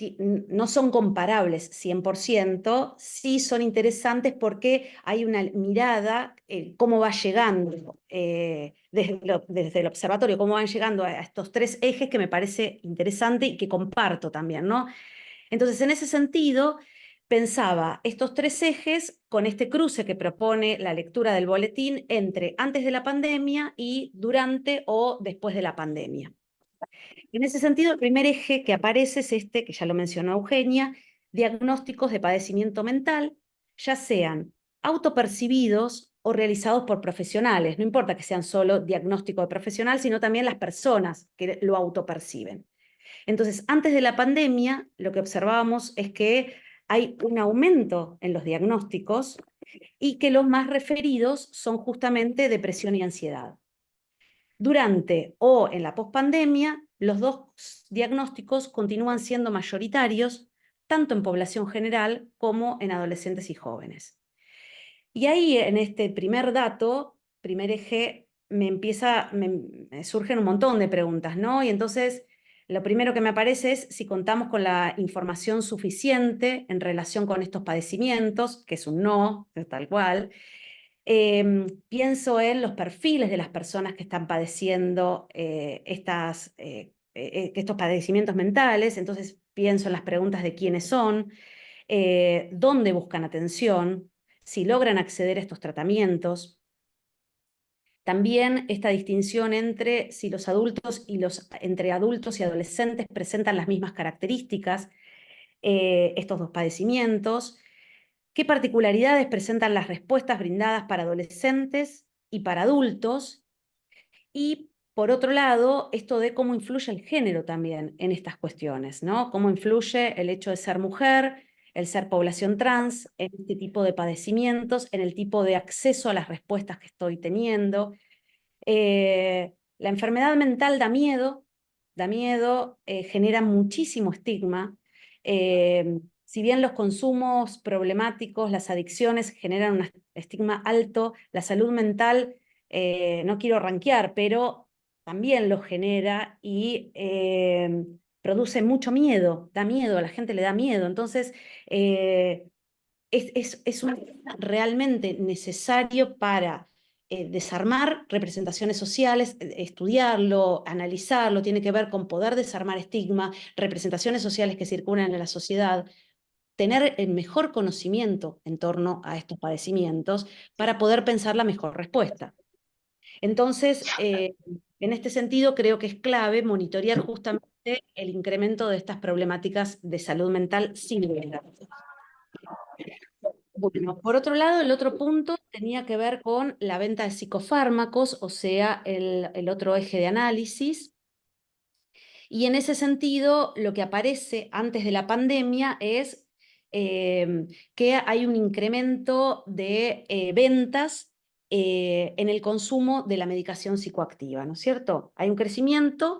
no son comparables 100%, sí son interesantes porque hay una mirada, cómo va llegando desde el observatorio, cómo van llegando a estos 3 ejes, que me parece interesante y que comparto también, ¿no? Entonces, en ese sentido, pensaba estos 3 ejes con este cruce que propone la lectura del boletín entre antes de la pandemia y durante o después de la pandemia. En ese sentido, el primer eje que aparece es este, que ya lo mencionó Eugenia: diagnósticos de padecimiento mental, ya sean autopercibidos o realizados por profesionales. No importa que sean solo diagnóstico de profesional, sino también las personas que lo autoperciben. Entonces, antes de la pandemia, lo que observábamos es que hay un aumento en los diagnósticos y que los más referidos son justamente depresión y ansiedad. Durante o en la pospandemia, los 2 diagnósticos continúan siendo mayoritarios, tanto en población general como en adolescentes y jóvenes. Y ahí, en este primer dato, primer eje, me surgen un montón de preguntas, ¿no? Y entonces, lo primero que me aparece es si contamos con la información suficiente en relación con estos padecimientos, que es un no, tal cual. Pienso en los perfiles de las personas que están padeciendo estos padecimientos mentales, entonces pienso en las preguntas de quiénes son, dónde buscan atención, si logran acceder a estos tratamientos. También esta distinción entre si entre adultos y adolescentes presentan las mismas características, estos 2 padecimientos. ¿Qué particularidades presentan las respuestas brindadas para adolescentes y para adultos? Y, por otro lado, esto de cómo influye el género también en estas cuestiones, ¿no? Cómo influye el hecho de ser mujer, el ser población trans, en este tipo de padecimientos, en el tipo de acceso a las respuestas que estoy teniendo. La enfermedad mental da miedo, genera muchísimo estigma. si bien los consumos problemáticos, las adicciones generan un estigma alto, la salud mental, no quiero rankear, pero también lo genera y produce mucho miedo, da miedo, a la gente le da miedo. Entonces, es realmente necesario para desarmar representaciones sociales, estudiarlo, analizarlo, tiene que ver con poder desarmar estigma, representaciones sociales que circulan en la sociedad, tener el mejor conocimiento en torno a estos padecimientos para poder pensar la mejor respuesta. Entonces, en este sentido, creo que es clave monitorear justamente el incremento de estas problemáticas de salud mental sin liderazgo. Bueno, por otro lado, el otro punto tenía que ver con la venta de psicofármacos, o sea, el otro eje de análisis. Y en ese sentido, lo que aparece antes de la pandemia es que hay un incremento de ventas en el consumo de la medicación psicoactiva, ¿no es cierto? Hay un crecimiento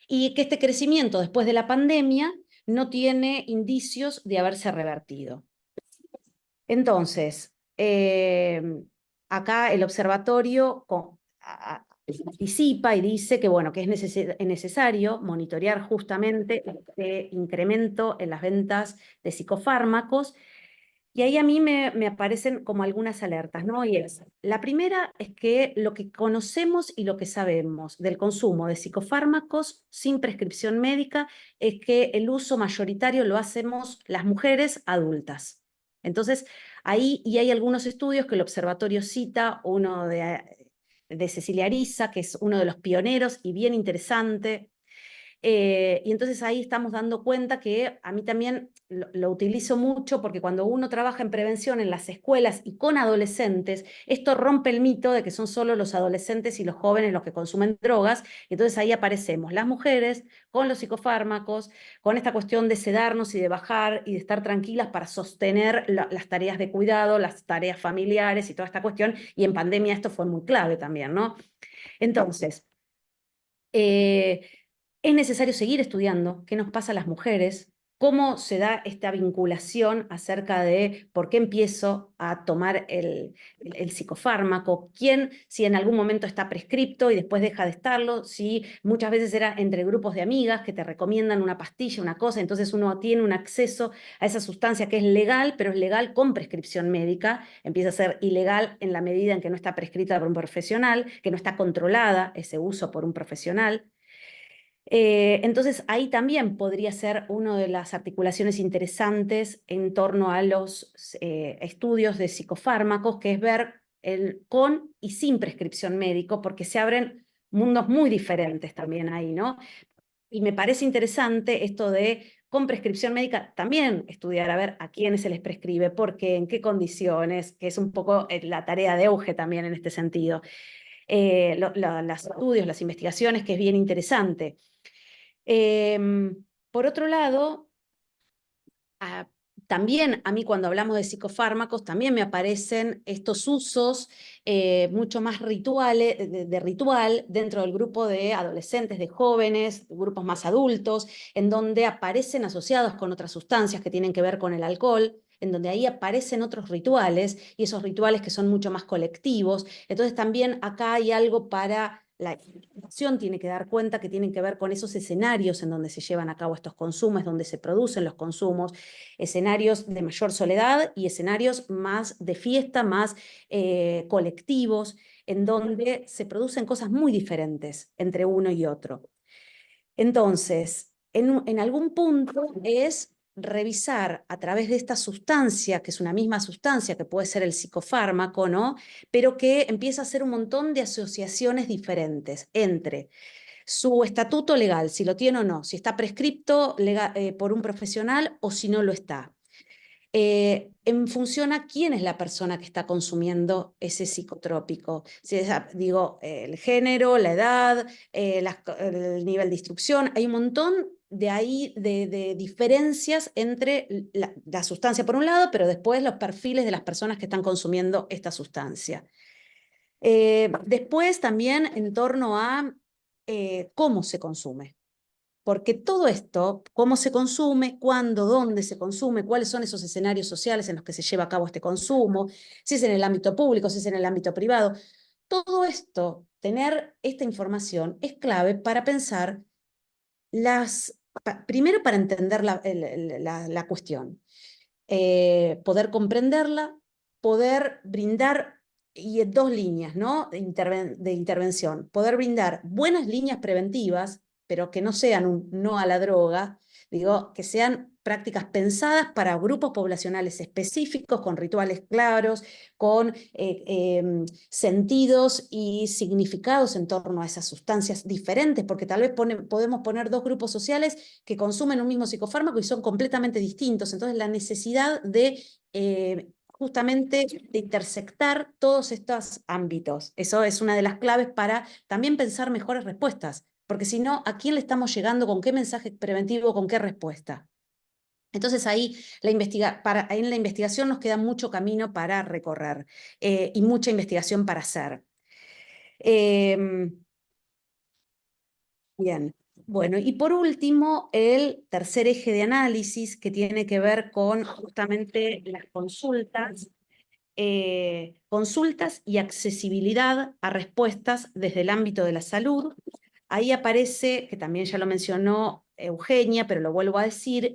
y que este crecimiento después de la pandemia no tiene indicios de haberse revertido. Entonces, acá el observatorio anticipa y dice que, bueno, que es necesario monitorear justamente este incremento en las ventas de psicofármacos. Y ahí a mí me aparecen como algunas alertas, ¿no? Y la primera es que lo que conocemos y lo que sabemos del consumo de psicofármacos sin prescripción médica es que el uso mayoritario lo hacemos las mujeres adultas. Entonces, ahí, y hay algunos estudios que el observatorio cita, uno de Cecilia Ariza, que es uno de los pioneros y bien interesante. Y entonces ahí estamos dando cuenta que a mí también lo utilizo mucho porque cuando uno trabaja en prevención en las escuelas y con adolescentes, esto rompe el mito de que son solo los adolescentes y los jóvenes los que consumen drogas. Y entonces ahí aparecemos las mujeres con los psicofármacos, con esta cuestión de sedarnos y de bajar y de estar tranquilas para sostener las tareas de cuidado, las tareas familiares y toda esta cuestión. Y en pandemia esto fue muy clave también, ¿no? Entonces, es necesario seguir estudiando qué nos pasa a las mujeres, cómo se da esta vinculación acerca de por qué empiezo a tomar el psicofármaco, quién, si en algún momento está prescripto y después deja de estarlo, si muchas veces era entre grupos de amigas que te recomiendan una pastilla, una cosa, entonces uno tiene un acceso a esa sustancia que es legal, pero es legal con prescripción médica, empieza a ser ilegal en la medida en que no está prescrita por un profesional, que no está controlada ese uso por un profesional. Entonces ahí también podría ser una de las articulaciones interesantes en torno a los estudios de psicofármacos, que es ver el con y sin prescripción médico, porque se abren mundos muy diferentes también ahí, ¿no? Y me parece interesante esto de con prescripción médica también estudiar a ver a quiénes se les prescribe, por qué, en qué condiciones, que es un poco la tarea de auge también en este sentido. Los estudios, las investigaciones, que es bien interesante. Por otro lado, también a mí cuando hablamos de psicofármacos, también me aparecen estos usos mucho más rituales, de ritual dentro del grupo de adolescentes, de jóvenes, grupos más adultos, en donde aparecen asociados con otras sustancias que tienen que ver con el alcohol, en donde ahí aparecen otros rituales, y esos rituales que son mucho más colectivos. Entonces también acá hay algo para la investigación, tiene que dar cuenta que tienen que ver con esos escenarios en donde se llevan a cabo estos consumos, donde se producen los consumos, escenarios de mayor soledad y escenarios más de fiesta, más colectivos, en donde se producen cosas muy diferentes entre uno y otro. Entonces, en algún punto es revisar a través de esta sustancia, que es una misma sustancia, que puede ser el psicofármaco, ¿no? Pero que empieza a hacer un montón de asociaciones diferentes entre su estatuto legal, si lo tiene o no, si está prescripto por un profesional o si no lo está. En función a quién es la persona que está consumiendo ese psicotrópico. Si es, digo, el género, la edad, el nivel de instrucción, hay un montón de ahí de diferencias entre la sustancia por un lado, pero después los perfiles de las personas que están consumiendo esta sustancia. Después también en torno a cómo se consume. porque todo esto, cómo se consume, cuándo, dónde se consume, cuáles son esos escenarios sociales en los que se lleva a cabo este consumo, si es en el ámbito público, si es en el ámbito privado, todo esto, tener esta información es clave para pensar primero para entender la cuestión, poder comprenderla, poder brindar, y en dos líneas, ¿no? de intervención, poder brindar buenas líneas preventivas, pero que no sean un no a la droga, digo, que sean prácticas pensadas para grupos poblacionales específicos, con rituales claros, con sentidos y significados en torno a esas sustancias diferentes, porque tal vez podemos poner dos grupos sociales que consumen un mismo psicofármaco y son completamente distintos. Entonces, la necesidad de justamente de intersectar todos estos ámbitos. Eso es una de las claves para también pensar mejores respuestas, porque si no, ¿a quién le estamos llegando? ¿Con qué mensaje preventivo? ¿Con qué respuesta? Entonces ahí en la investigación nos queda mucho camino para recorrer y mucha investigación para hacer. Bien, bueno, y por último, el tercer eje de análisis que tiene que ver con justamente las consultas y accesibilidad a respuestas desde el ámbito de la salud. Ahí aparece, que también ya lo mencionó Eugenia, pero lo vuelvo a decir,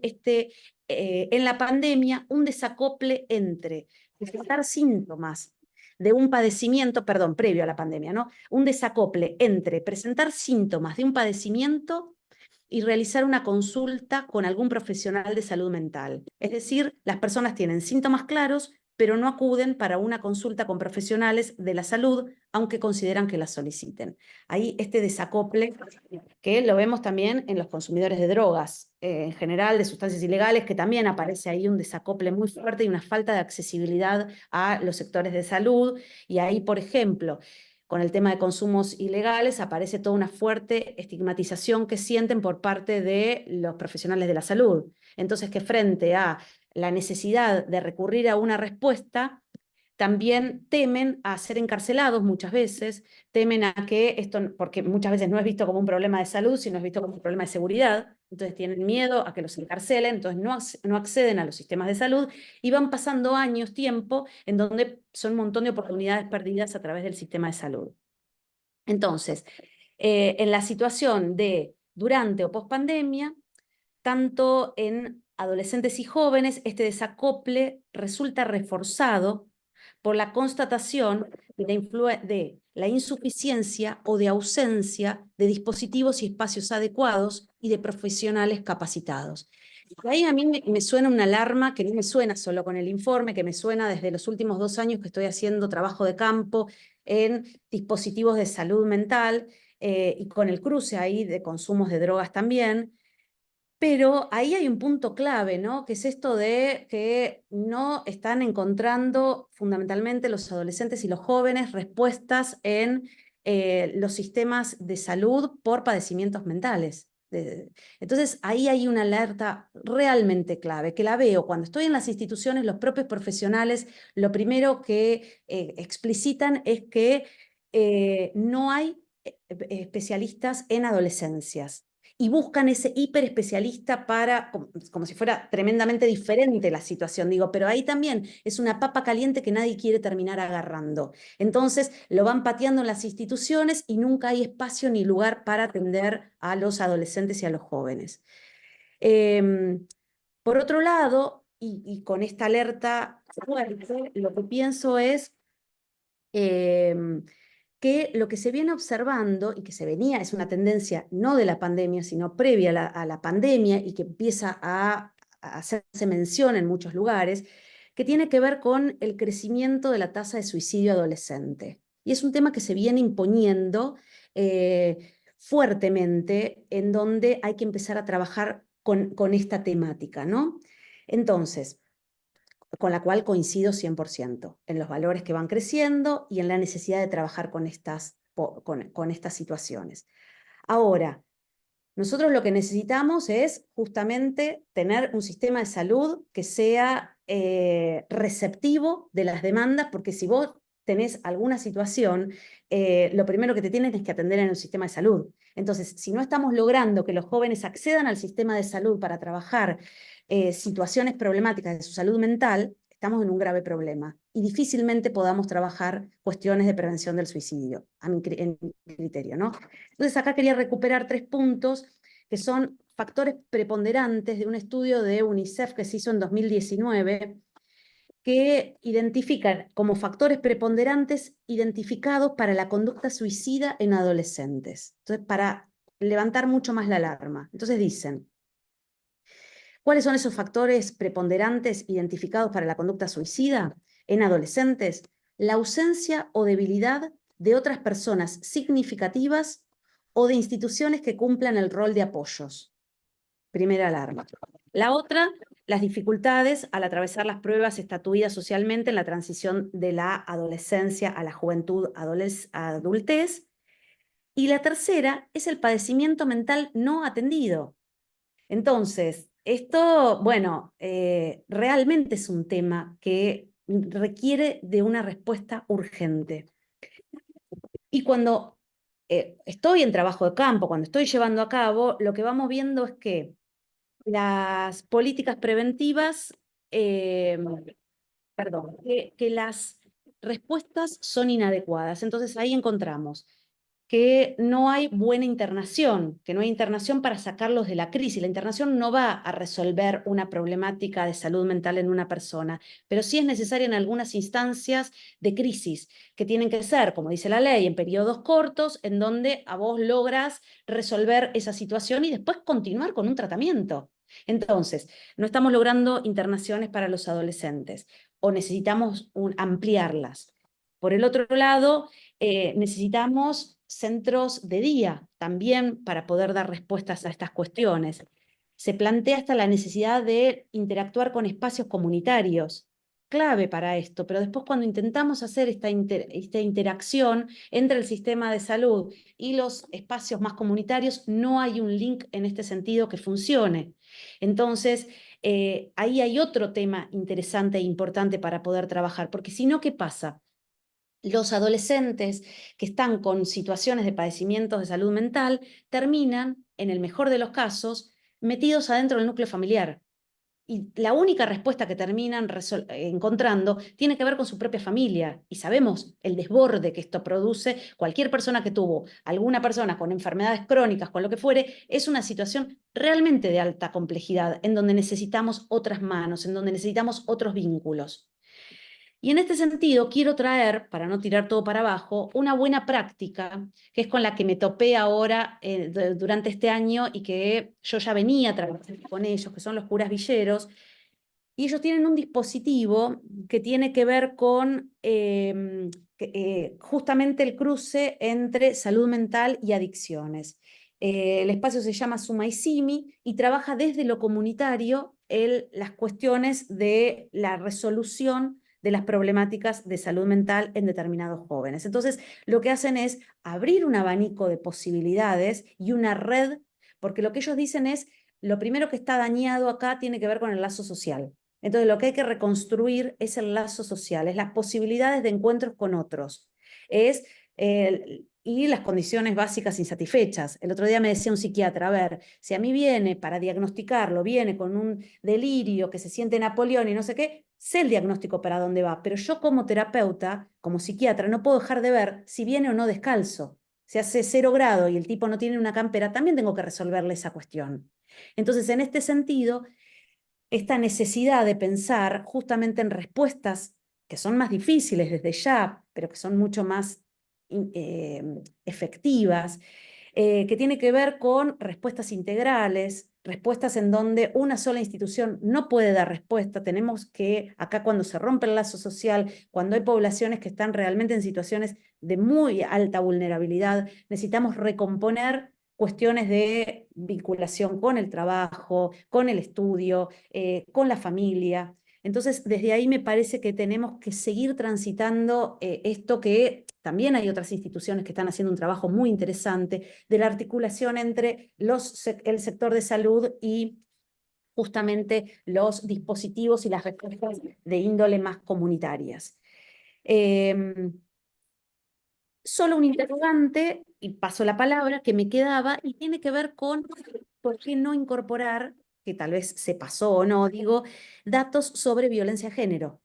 en la pandemia, un desacople entre presentar síntomas de un padecimiento, perdón, previo a la pandemia, ¿no? Un desacople entre presentar síntomas de un padecimiento y realizar una consulta con algún profesional de salud mental. Es decir, las personas tienen síntomas claros, pero no acuden para una consulta con profesionales de la salud, aunque consideran que la soliciten. Ahí este desacople, que lo vemos también en los consumidores de drogas, en general de sustancias ilegales, que también aparece ahí un desacople muy fuerte y una falta de accesibilidad a los sectores de salud. Y ahí, por ejemplo, con el tema de consumos ilegales, aparece toda una fuerte estigmatización que sienten por parte de los profesionales de la salud. Entonces, que frente a la necesidad de recurrir a una respuesta, también temen a ser encarcelados muchas veces, temen a que esto, porque muchas veces no es visto como un problema de salud, sino es visto como un problema de seguridad, entonces tienen miedo a que los encarcelen, entonces no acceden a los sistemas de salud y van pasando años, tiempo, en donde son un montón de oportunidades perdidas a través del sistema de salud. Entonces, en la situación de durante o pospandemia, tanto en adolescentes y jóvenes, este desacople resulta reforzado por la constatación de la insuficiencia o de ausencia de dispositivos y espacios adecuados y de profesionales capacitados. Y ahí a mí me suena una alarma que no me suena solo con el informe, que me suena desde los últimos 2 años que estoy haciendo trabajo de campo en dispositivos de salud mental y con el cruce ahí de consumos de drogas también. Pero ahí hay un punto clave, ¿no? Que es esto de que no están encontrando fundamentalmente los adolescentes y los jóvenes respuestas en los sistemas de salud por padecimientos mentales. Entonces ahí hay una alerta realmente clave, que la veo cuando estoy en las instituciones, los propios profesionales, lo primero que explicitan es que no hay especialistas en adolescencias y buscan ese hiperespecialista para, como si fuera tremendamente diferente la situación, digo, pero ahí también es una papa caliente que nadie quiere terminar agarrando. Entonces lo van pateando en las instituciones y nunca hay espacio ni lugar para atender a los adolescentes y a los jóvenes. Por otro lado, y con esta alerta fuerte, lo que pienso es que lo que se viene observando y que se venía, es una tendencia no de la pandemia, sino previa a la pandemia y que empieza a hacerse mención en muchos lugares, que tiene que ver con el crecimiento de la tasa de suicidio adolescente. Y es un tema que se viene imponiendo fuertemente, en donde hay que empezar a trabajar con esta temática, ¿no? Entonces, con la cual coincido 100%, en los valores que van creciendo y en la necesidad de trabajar con estas situaciones. Ahora, nosotros lo que necesitamos es justamente tener un sistema de salud que sea receptivo de las demandas, porque si vos tenés alguna situación, lo primero que te tienen es que atender en el sistema de salud. Entonces, si no estamos logrando que los jóvenes accedan al sistema de salud para trabajar situaciones problemáticas de su salud mental, estamos en un grave problema y difícilmente podamos trabajar cuestiones de prevención del suicidio, en mi criterio, ¿no? Entonces, acá quería recuperar 3 puntos que son factores preponderantes de un estudio de UNICEF que se hizo en 2019, que identifican como factores preponderantes identificados para la conducta suicida en adolescentes. Entonces, para levantar mucho más la alarma. Entonces dicen, ¿cuáles son esos factores preponderantes identificados para la conducta suicida en adolescentes? La ausencia o debilidad de otras personas significativas o de instituciones que cumplan el rol de apoyos. Primera alarma. La otra, las dificultades al atravesar las pruebas estatuidas socialmente en la transición de la adolescencia a la juventud, adultez. Y la tercera es el padecimiento mental no atendido. Entonces, esto, bueno, realmente es un tema que requiere de una respuesta urgente. Y cuando estoy en trabajo de campo, cuando estoy llevando a cabo, lo que vamos viendo es que las políticas preventivas, perdón, que las respuestas son inadecuadas. Entonces ahí encontramos que no hay buena internación, que no hay internación para sacarlos de la crisis. La internación no va a resolver una problemática de salud mental en una persona, pero sí es necesaria en algunas instancias de crisis, que tienen que ser, como dice la ley, en periodos cortos, en donde a vos logras resolver esa situación y después continuar con un tratamiento. Entonces, no estamos logrando internaciones para los adolescentes o necesitamos ampliarlas. Por el otro lado, necesitamos centros de día también para poder dar respuestas a estas cuestiones. Se plantea hasta la necesidad de interactuar con espacios comunitarios, clave para esto, pero después cuando intentamos hacer esta interacción entre el sistema de salud y los espacios más comunitarios, no hay un link en este sentido que funcione. Entonces, ahí hay otro tema interesante e importante para poder trabajar, porque si no, ¿qué pasa? Los adolescentes que están con situaciones de padecimientos de salud mental terminan, en el mejor de los casos, metidos adentro del núcleo familiar. Y la única respuesta que terminan encontrando tiene que ver con su propia familia. Y sabemos el desborde que esto produce. Cualquier persona que tuvo alguna persona con enfermedades crónicas, con lo que fuere, es una situación realmente de alta complejidad, en donde necesitamos otras manos, en donde necesitamos otros vínculos. Y en este sentido quiero traer, para no tirar todo para abajo, una buena práctica, que es con la que me topé ahora durante este año y que yo ya venía trabajando con ellos, que son los curas villeros, y ellos tienen un dispositivo que tiene que ver con justamente el cruce entre salud mental y adicciones. El espacio se llama Suma y Simi y trabaja desde lo comunitario las cuestiones de la resolución de las problemáticas de salud mental en determinados jóvenes. Entonces, lo que hacen es abrir un abanico de posibilidades y una red, porque lo que ellos dicen es, lo primero que está dañado acá tiene que ver con el lazo social. Entonces, lo que hay que reconstruir es el lazo social, es las posibilidades de encuentros con otros, y las condiciones básicas insatisfechas. El otro día me decía un psiquiatra, a ver, si a mí viene para diagnosticarlo, viene con un delirio que se siente Napoleón y no sé qué, sé el diagnóstico para dónde va, pero yo como terapeuta, como psiquiatra, no puedo dejar de ver si viene o no descalzo. Si hace 0 grado y el tipo no tiene una campera, también tengo que resolverle esa cuestión. Entonces, en este sentido, esta necesidad de pensar justamente en respuestas que son más difíciles desde ya, pero que son mucho más efectivas, que tiene que ver con respuestas integrales, respuestas en donde una sola institución no puede dar respuesta. Tenemos que, acá cuando se rompe el lazo social, cuando hay poblaciones que están realmente en situaciones de muy alta vulnerabilidad, necesitamos recomponer cuestiones de vinculación con el trabajo, con el estudio, con la familia. Entonces, desde ahí me parece que tenemos que seguir transitando esto que también hay otras instituciones que están haciendo un trabajo muy interesante de la articulación entre el sector de salud y justamente los dispositivos y las respuestas de índole más comunitarias. solo un interrogante, y paso la palabra, que me quedaba, y tiene que ver con por qué no incorporar, que tal vez se pasó o no, digo, datos sobre violencia de género,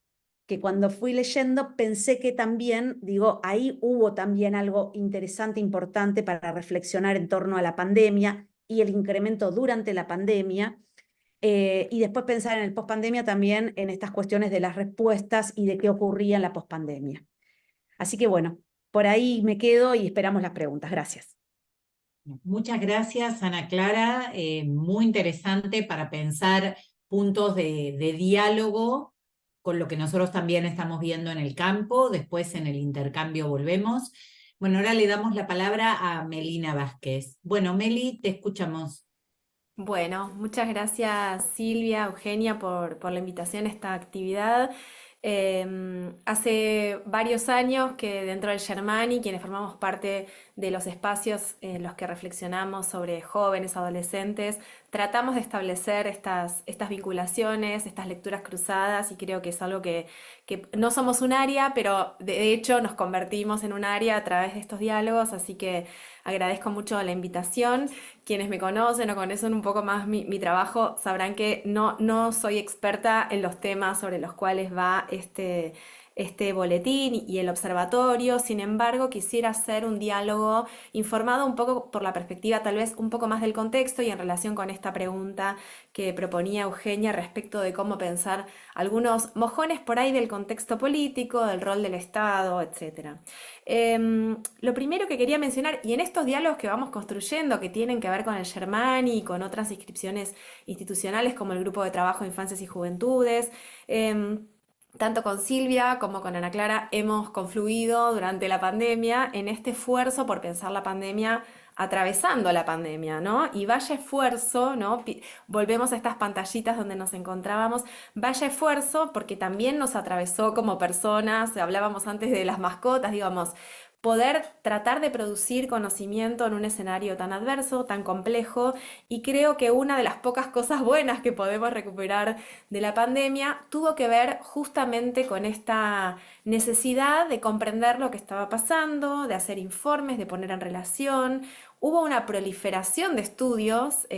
que cuando fui leyendo pensé que también, digo, ahí hubo también algo interesante, importante para reflexionar en torno a la pandemia y el incremento durante la pandemia. Y después pensar en el pospandemia también en estas cuestiones de las respuestas y de qué ocurría en la pospandemia. Así que bueno, por ahí me quedo y esperamos las preguntas. Gracias. Muchas gracias, Ana Clara. Muy interesante para pensar puntos de diálogo con lo que nosotros también estamos viendo en el campo. Después en el intercambio volvemos. Bueno, ahora le damos la palabra a Melina Vázquez. Bueno, Meli, te escuchamos. Bueno, muchas gracias Silvia, Eugenia por la invitación a esta actividad. Hace varios años que dentro del Germani, quienes formamos parte de los espacios en los que reflexionamos sobre jóvenes, adolescentes, tratamos de establecer estas vinculaciones, estas lecturas cruzadas, y creo que es algo que no somos un área, pero de hecho nos convertimos en un área a través de estos diálogos, así que agradezco mucho la invitación. Quienes me conocen o conocen un poco más mi trabajo sabrán que no soy experta en los temas sobre los cuales va este boletín y el observatorio. Sin embargo, quisiera hacer un diálogo informado un poco por la perspectiva tal vez un poco más del contexto y en relación con esta pregunta que proponía Eugenia respecto de cómo pensar algunos mojones por ahí del contexto político, del rol del Estado, etc. Lo primero que quería mencionar, y en estos diálogos que vamos construyendo, que tienen que ver con el Germani y con otras inscripciones institucionales como el Grupo de Trabajo de Infancias y Juventudes, tanto con Silvia como con Ana Clara hemos confluido durante la pandemia en este esfuerzo por pensar la pandemia atravesando la pandemia, ¿no? Y vaya esfuerzo, ¿no? Volvemos a estas pantallitas donde nos encontrábamos, vaya esfuerzo porque también nos atravesó como personas, hablábamos antes de las mascotas, digamos, poder tratar de producir conocimiento en un escenario tan adverso, tan complejo, y creo que una de las pocas cosas buenas que podemos recuperar de la pandemia tuvo que ver justamente con esta necesidad de comprender lo que estaba pasando, de hacer informes, de poner en relación. Hubo una proliferación de estudios,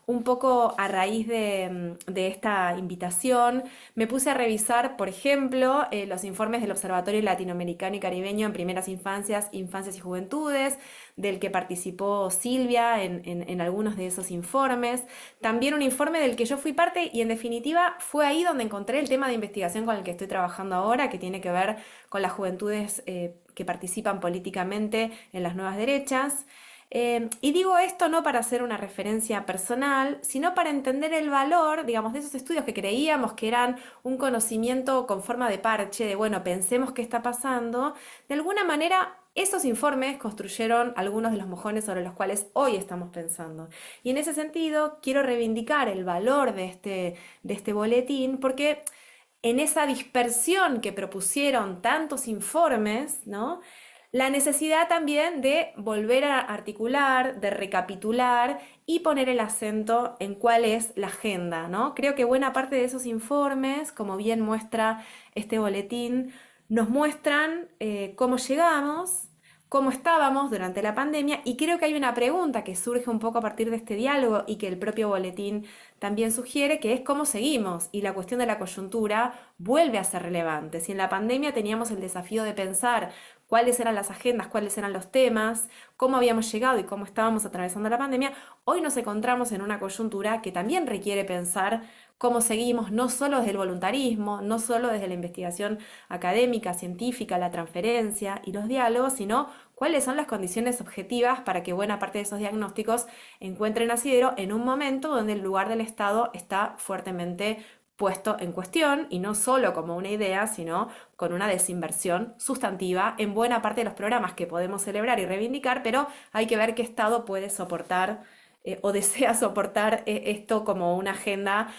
un poco a raíz de esta invitación. Me puse a revisar, por ejemplo, los informes del Observatorio Latinoamericano y Caribeño en Primeras Infancias, Infancias y Juventudes, del que participó Silvia en algunos de esos informes. También un informe del que yo fui parte y en definitiva fue ahí donde encontré el tema de investigación con el que estoy trabajando ahora, que tiene que ver con las juventudes que participan políticamente en las nuevas derechas. Y digo esto no para hacer una referencia personal, sino para entender el valor, digamos, de esos estudios que creíamos que eran un conocimiento con forma de parche, de bueno, pensemos qué está pasando. De alguna manera, esos informes construyeron algunos de los mojones sobre los cuales hoy estamos pensando. Y en ese sentido, quiero reivindicar el valor de este boletín, porque en esa dispersión que propusieron tantos informes, ¿no?, la necesidad también de volver a articular, de recapitular y poner el acento en cuál es la agenda, ¿no? Creo que buena parte de esos informes, como bien muestra este boletín, nos muestran cómo llegamos, cómo estábamos durante la pandemia, y creo que hay una pregunta que surge un poco a partir de este diálogo y que el propio boletín también sugiere, que es cómo seguimos, y la cuestión de la coyuntura vuelve a ser relevante. Si en la pandemia teníamos el desafío de pensar cuáles eran las agendas, cuáles eran los temas, cómo habíamos llegado y cómo estábamos atravesando la pandemia, hoy nos encontramos en una coyuntura que también requiere pensar cómo seguimos, no solo desde el voluntarismo, no solo desde la investigación académica, científica, la transferencia y los diálogos, sino cuáles son las condiciones objetivas para que buena parte de esos diagnósticos encuentren asidero en un momento donde el lugar del Estado está fuertemente puesto en cuestión, y no solo como una idea, sino con una desinversión sustantiva en buena parte de los programas que podemos celebrar y reivindicar, pero hay que ver qué Estado puede soportar o desea soportar esto como una agenda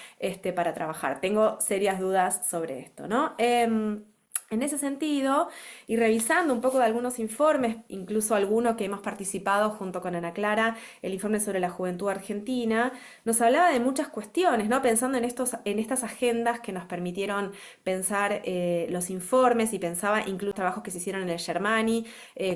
para trabajar. Tengo serias dudas sobre esto, ¿no? En ese sentido, y revisando un poco de algunos informes, incluso alguno que hemos participado junto con Ana Clara, el informe sobre la juventud argentina, nos hablaba de muchas cuestiones, ¿no? Pensando en estas agendas que nos permitieron pensar los informes, y pensaba incluso trabajos que se hicieron en el Germani,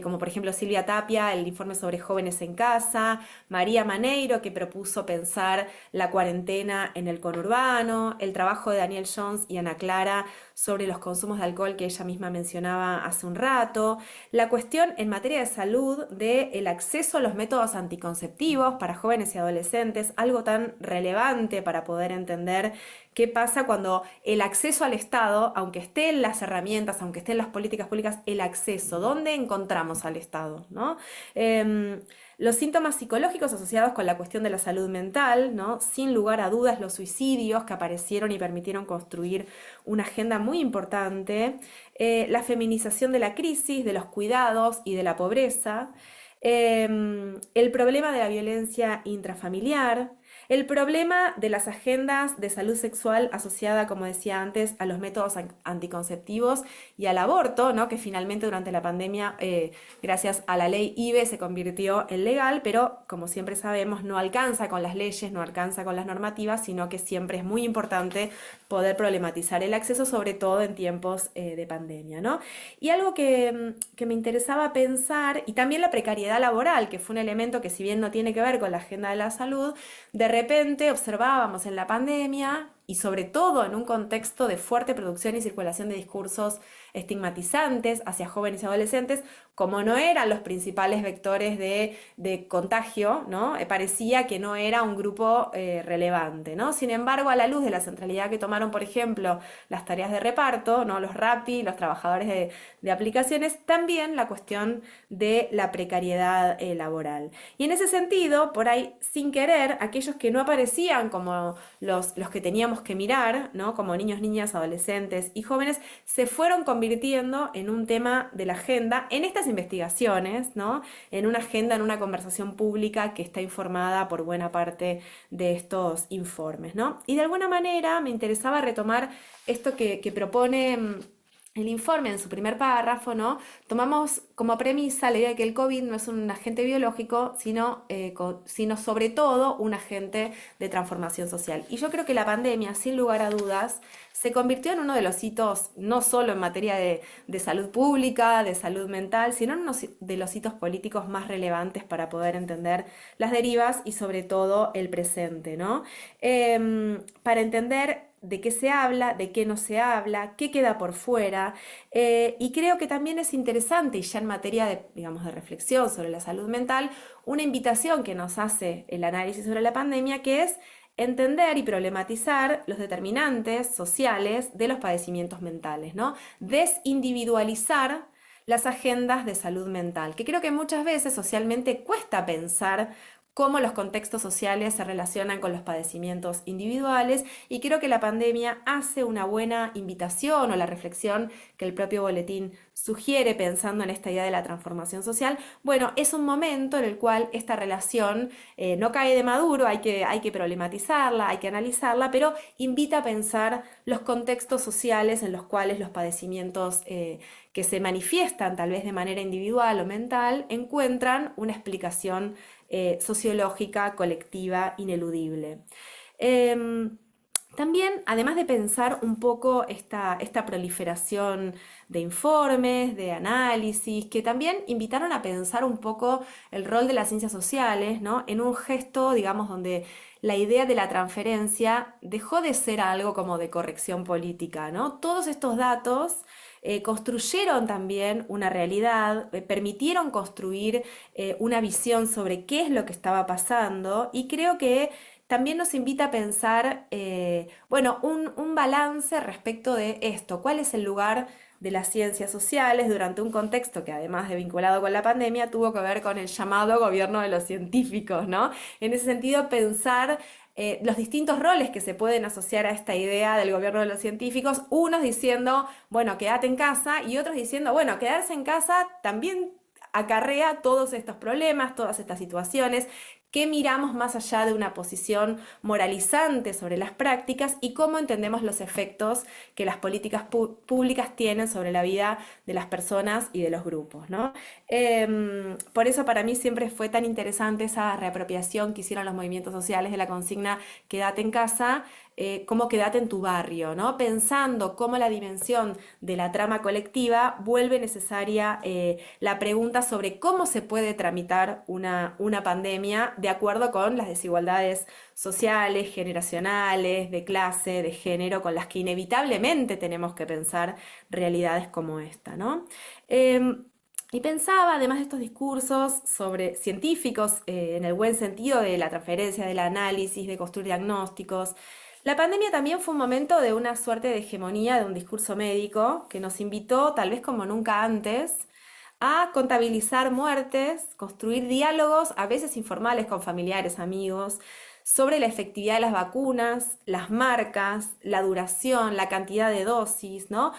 como por ejemplo Silvia Tapia, el informe sobre jóvenes en casa, María Maneiro, que propuso pensar la cuarentena en el conurbano, el trabajo de Daniel Jones y Ana Clara sobre los consumos de alcohol que ella misma mencionaba hace un rato, la cuestión en materia de salud del acceso a los métodos anticonceptivos para jóvenes y adolescentes, algo tan relevante para poder entender qué pasa cuando el acceso al Estado, aunque estén las herramientas, aunque estén las políticas públicas, el acceso, ¿dónde encontramos al Estado, ¿no? Los síntomas psicológicos asociados con la cuestión de la salud mental, ¿no? Sin lugar a dudas, los suicidios que aparecieron y permitieron construir una agenda muy importante, la feminización de la crisis, de los cuidados y de la pobreza, el problema de la violencia intrafamiliar, el problema de las agendas de salud sexual asociada, como decía antes, a los métodos anticonceptivos y al aborto, ¿no? Que finalmente durante la pandemia, gracias a la ley IVE, se convirtió en legal, pero como siempre sabemos, no alcanza con las leyes, no alcanza con las normativas, sino que siempre es muy importante poder problematizar el acceso, sobre todo en tiempos de pandemia, ¿no? Y algo que me interesaba pensar, y también la precariedad laboral, que fue un elemento que, si bien no tiene que ver con la agenda de la salud, de repente observábamos en la pandemia, y sobre todo en un contexto de fuerte producción y circulación de discursos estigmatizantes hacia jóvenes y adolescentes, como no eran los principales vectores de contagio, ¿no? Parecía que no era un grupo relevante, ¿no? Sin embargo, a la luz de la centralidad que tomaron, por ejemplo, las tareas de reparto, ¿no? Los RAPI, los trabajadores de aplicaciones, también la cuestión de la precariedad laboral. Y en ese sentido, por ahí, sin querer, aquellos que no aparecían como los que teníamos que mirar, ¿no? Como niños, niñas, adolescentes y jóvenes, se fueron convirtiendo en un tema de la agenda en estas investigaciones, ¿no? En una agenda, en una conversación pública que está informada por buena parte de estos informes, ¿no? Y de alguna manera me interesaba retomar esto que propone el informe en su primer párrafo, ¿no? Tomamos como premisa la idea de que el COVID no es un agente biológico, sino sobre todo un agente de transformación social. Y yo creo que la pandemia, sin lugar a dudas, se convirtió en uno de los hitos, no solo en materia de salud pública, de salud mental, sino en uno de los hitos políticos más relevantes para poder entender las derivas y sobre todo el presente, ¿no? Para entender de qué se habla, de qué no se habla, qué queda por fuera, y creo que también es interesante, y ya en materia de, digamos, de reflexión sobre la salud mental, una invitación que nos hace el análisis sobre la pandemia, que es entender y problematizar los determinantes sociales de los padecimientos mentales, ¿no? Desindividualizar las agendas de salud mental, que creo que muchas veces socialmente cuesta pensar cómo los contextos sociales se relacionan con los padecimientos individuales, y creo que la pandemia hace una buena invitación, o la reflexión que el propio boletín sugiere pensando en esta idea de la transformación social. Bueno, es un momento en el cual esta relación no cae de maduro, hay que problematizarla, hay que analizarla, pero invita a pensar los contextos sociales en los cuales los padecimientos que se manifiestan tal vez de manera individual o mental encuentran una explicación sociológica, colectiva, ineludible. También, además de pensar un poco esta proliferación de informes, de análisis, que también invitaron a pensar un poco el rol de las ciencias sociales, ¿no? En un gesto, digamos, donde la idea de la transferencia dejó de ser algo como de corrección política, ¿no? Todos estos datos construyeron también una realidad, permitieron construir una visión sobre qué es lo que estaba pasando, y creo que también nos invita a pensar, bueno, un balance respecto de esto, cuál es el lugar de las ciencias sociales durante un contexto que, además de vinculado con la pandemia, tuvo que ver con el llamado gobierno de los científicos, ¿no? En ese sentido, pensar los distintos roles que se pueden asociar a esta idea del gobierno de los científicos, unos diciendo, bueno, quédate en casa, y otros diciendo, bueno, quedarse en casa también acarrea todos estos problemas, todas estas situaciones. qué miramos más allá de una posición moralizante sobre las prácticas y cómo entendemos los efectos que las políticas públicas tienen sobre la vida de las personas y de los grupos, ¿no? Por eso para mí siempre fue tan interesante esa reapropiación que hicieron los movimientos sociales de la consigna "Quédate en casa", como "Quédate en tu barrio", ¿no? Pensando cómo la dimensión de la trama colectiva vuelve necesaria la pregunta sobre cómo se puede tramitar una pandemia de acuerdo con las desigualdades sociales, generacionales, de clase, de género, con las que inevitablemente tenemos que pensar realidades como esta, ¿no? Y pensaba, además de estos discursos sobre científicos, en el buen sentido de la transferencia, del análisis, de construir diagnósticos, la pandemia también fue un momento de una suerte de hegemonía de un discurso médico que nos invitó, tal vez como nunca antes, a contabilizar muertes, construir diálogos, a veces informales con familiares, amigos, sobre la efectividad de las vacunas, las marcas, la duración, la cantidad de dosis, ¿no?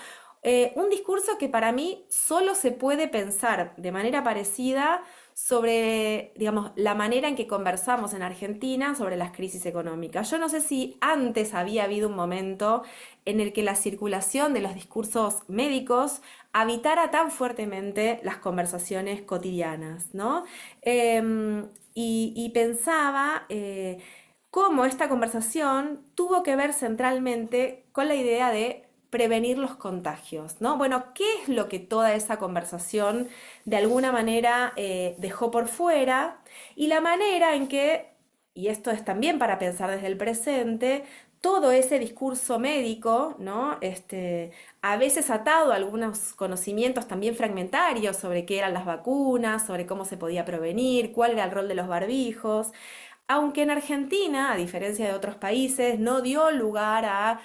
Un discurso que para mí solo se puede pensar de manera parecida sobre, digamos, la manera en que conversamos en Argentina sobre las crisis económicas. Yo no sé si antes había habido un momento en el que la circulación de los discursos médicos habitara tan fuertemente las conversaciones cotidianas, ¿no? Y pensaba cómo esta conversación tuvo que ver centralmente con la idea de prevenir los contagios, ¿no? Bueno, ¿qué es lo que toda esa conversación de alguna manera dejó por fuera? Y la manera en que, y esto es también para pensar desde el presente, todo ese discurso médico, ¿no? A veces atado a algunos conocimientos también fragmentarios sobre qué eran las vacunas, sobre cómo se podía prevenir, cuál era el rol de los barbijos, aunque en Argentina, a diferencia de otros países, no dio lugar a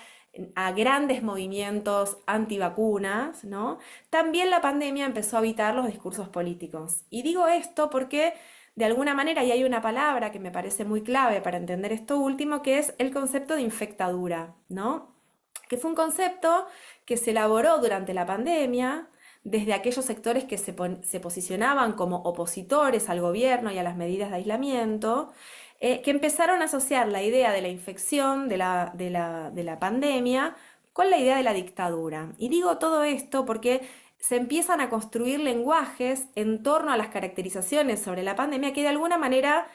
grandes movimientos antivacunas, ¿no? También la pandemia empezó a habitar los discursos políticos. Y digo esto porque, de alguna manera, y hay una palabra que me parece muy clave para entender esto último, que es el concepto de infectadura, ¿no? Que fue un concepto que se elaboró durante la pandemia desde aquellos sectores que se posicionaban como opositores al gobierno y a las medidas de aislamiento, que empezaron a asociar la idea de la infección, de la pandemia, con la idea de la dictadura. Y digo todo esto porque se empiezan a construir lenguajes en torno a las caracterizaciones sobre la pandemia que de alguna manera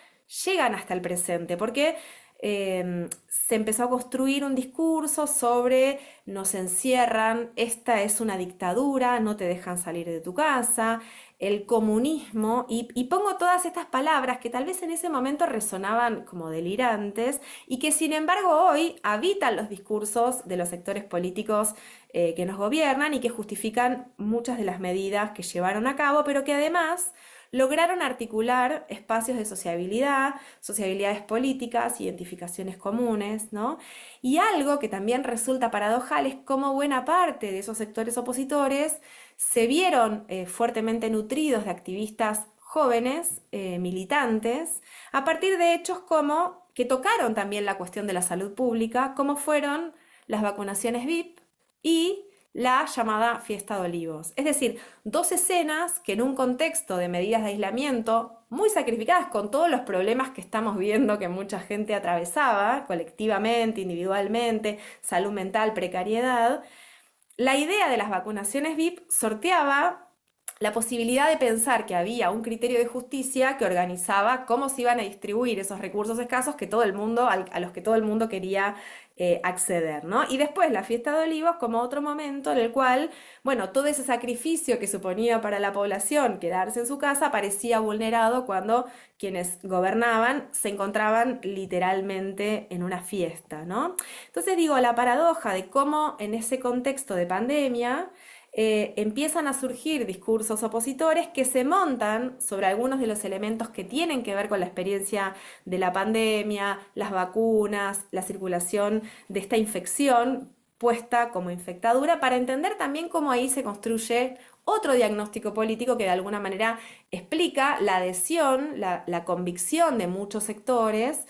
llegan hasta el presente, porque se empezó a construir un discurso sobre nos encierran, esta es una dictadura, no te dejan salir de tu casa, el comunismo, y pongo todas estas palabras que tal vez en ese momento resonaban como delirantes y que sin embargo hoy habitan los discursos de los sectores políticos que nos gobiernan y que justifican muchas de las medidas que llevaron a cabo, pero que además lograron articular espacios de sociabilidad, sociabilidades políticas, identificaciones comunes, ¿no? Y algo que también resulta paradojal es cómo buena parte de esos sectores opositores se vieron fuertemente nutridos de activistas jóvenes, militantes, a partir de hechos como que tocaron también la cuestión de la salud pública, como fueron las vacunaciones VIP y la llamada Fiesta de Olivos. Es decir, dos escenas que en un contexto de medidas de aislamiento muy sacrificadas con todos los problemas que estamos viendo que mucha gente atravesaba, colectivamente, individualmente, salud mental, precariedad, la idea de las vacunaciones VIP sorteaba la posibilidad de pensar que había un criterio de justicia que organizaba cómo se iban a distribuir esos recursos escasos que todo el mundo, a los que todo el mundo quería acceder, ¿no? Y después la Fiesta de Olivos como otro momento en el cual, bueno, todo ese sacrificio que suponía para la población quedarse en su casa parecía vulnerado cuando quienes gobernaban se encontraban literalmente en una fiesta, ¿no? Entonces digo, la paradoja de cómo en ese contexto de pandemia empiezan a surgir discursos opositores que se montan sobre algunos de los elementos que tienen que ver con la experiencia de la pandemia, las vacunas, la circulación de esta infección puesta como infectadura, para entender también cómo ahí se construye otro diagnóstico político que de alguna manera explica la adhesión, la convicción de muchos sectores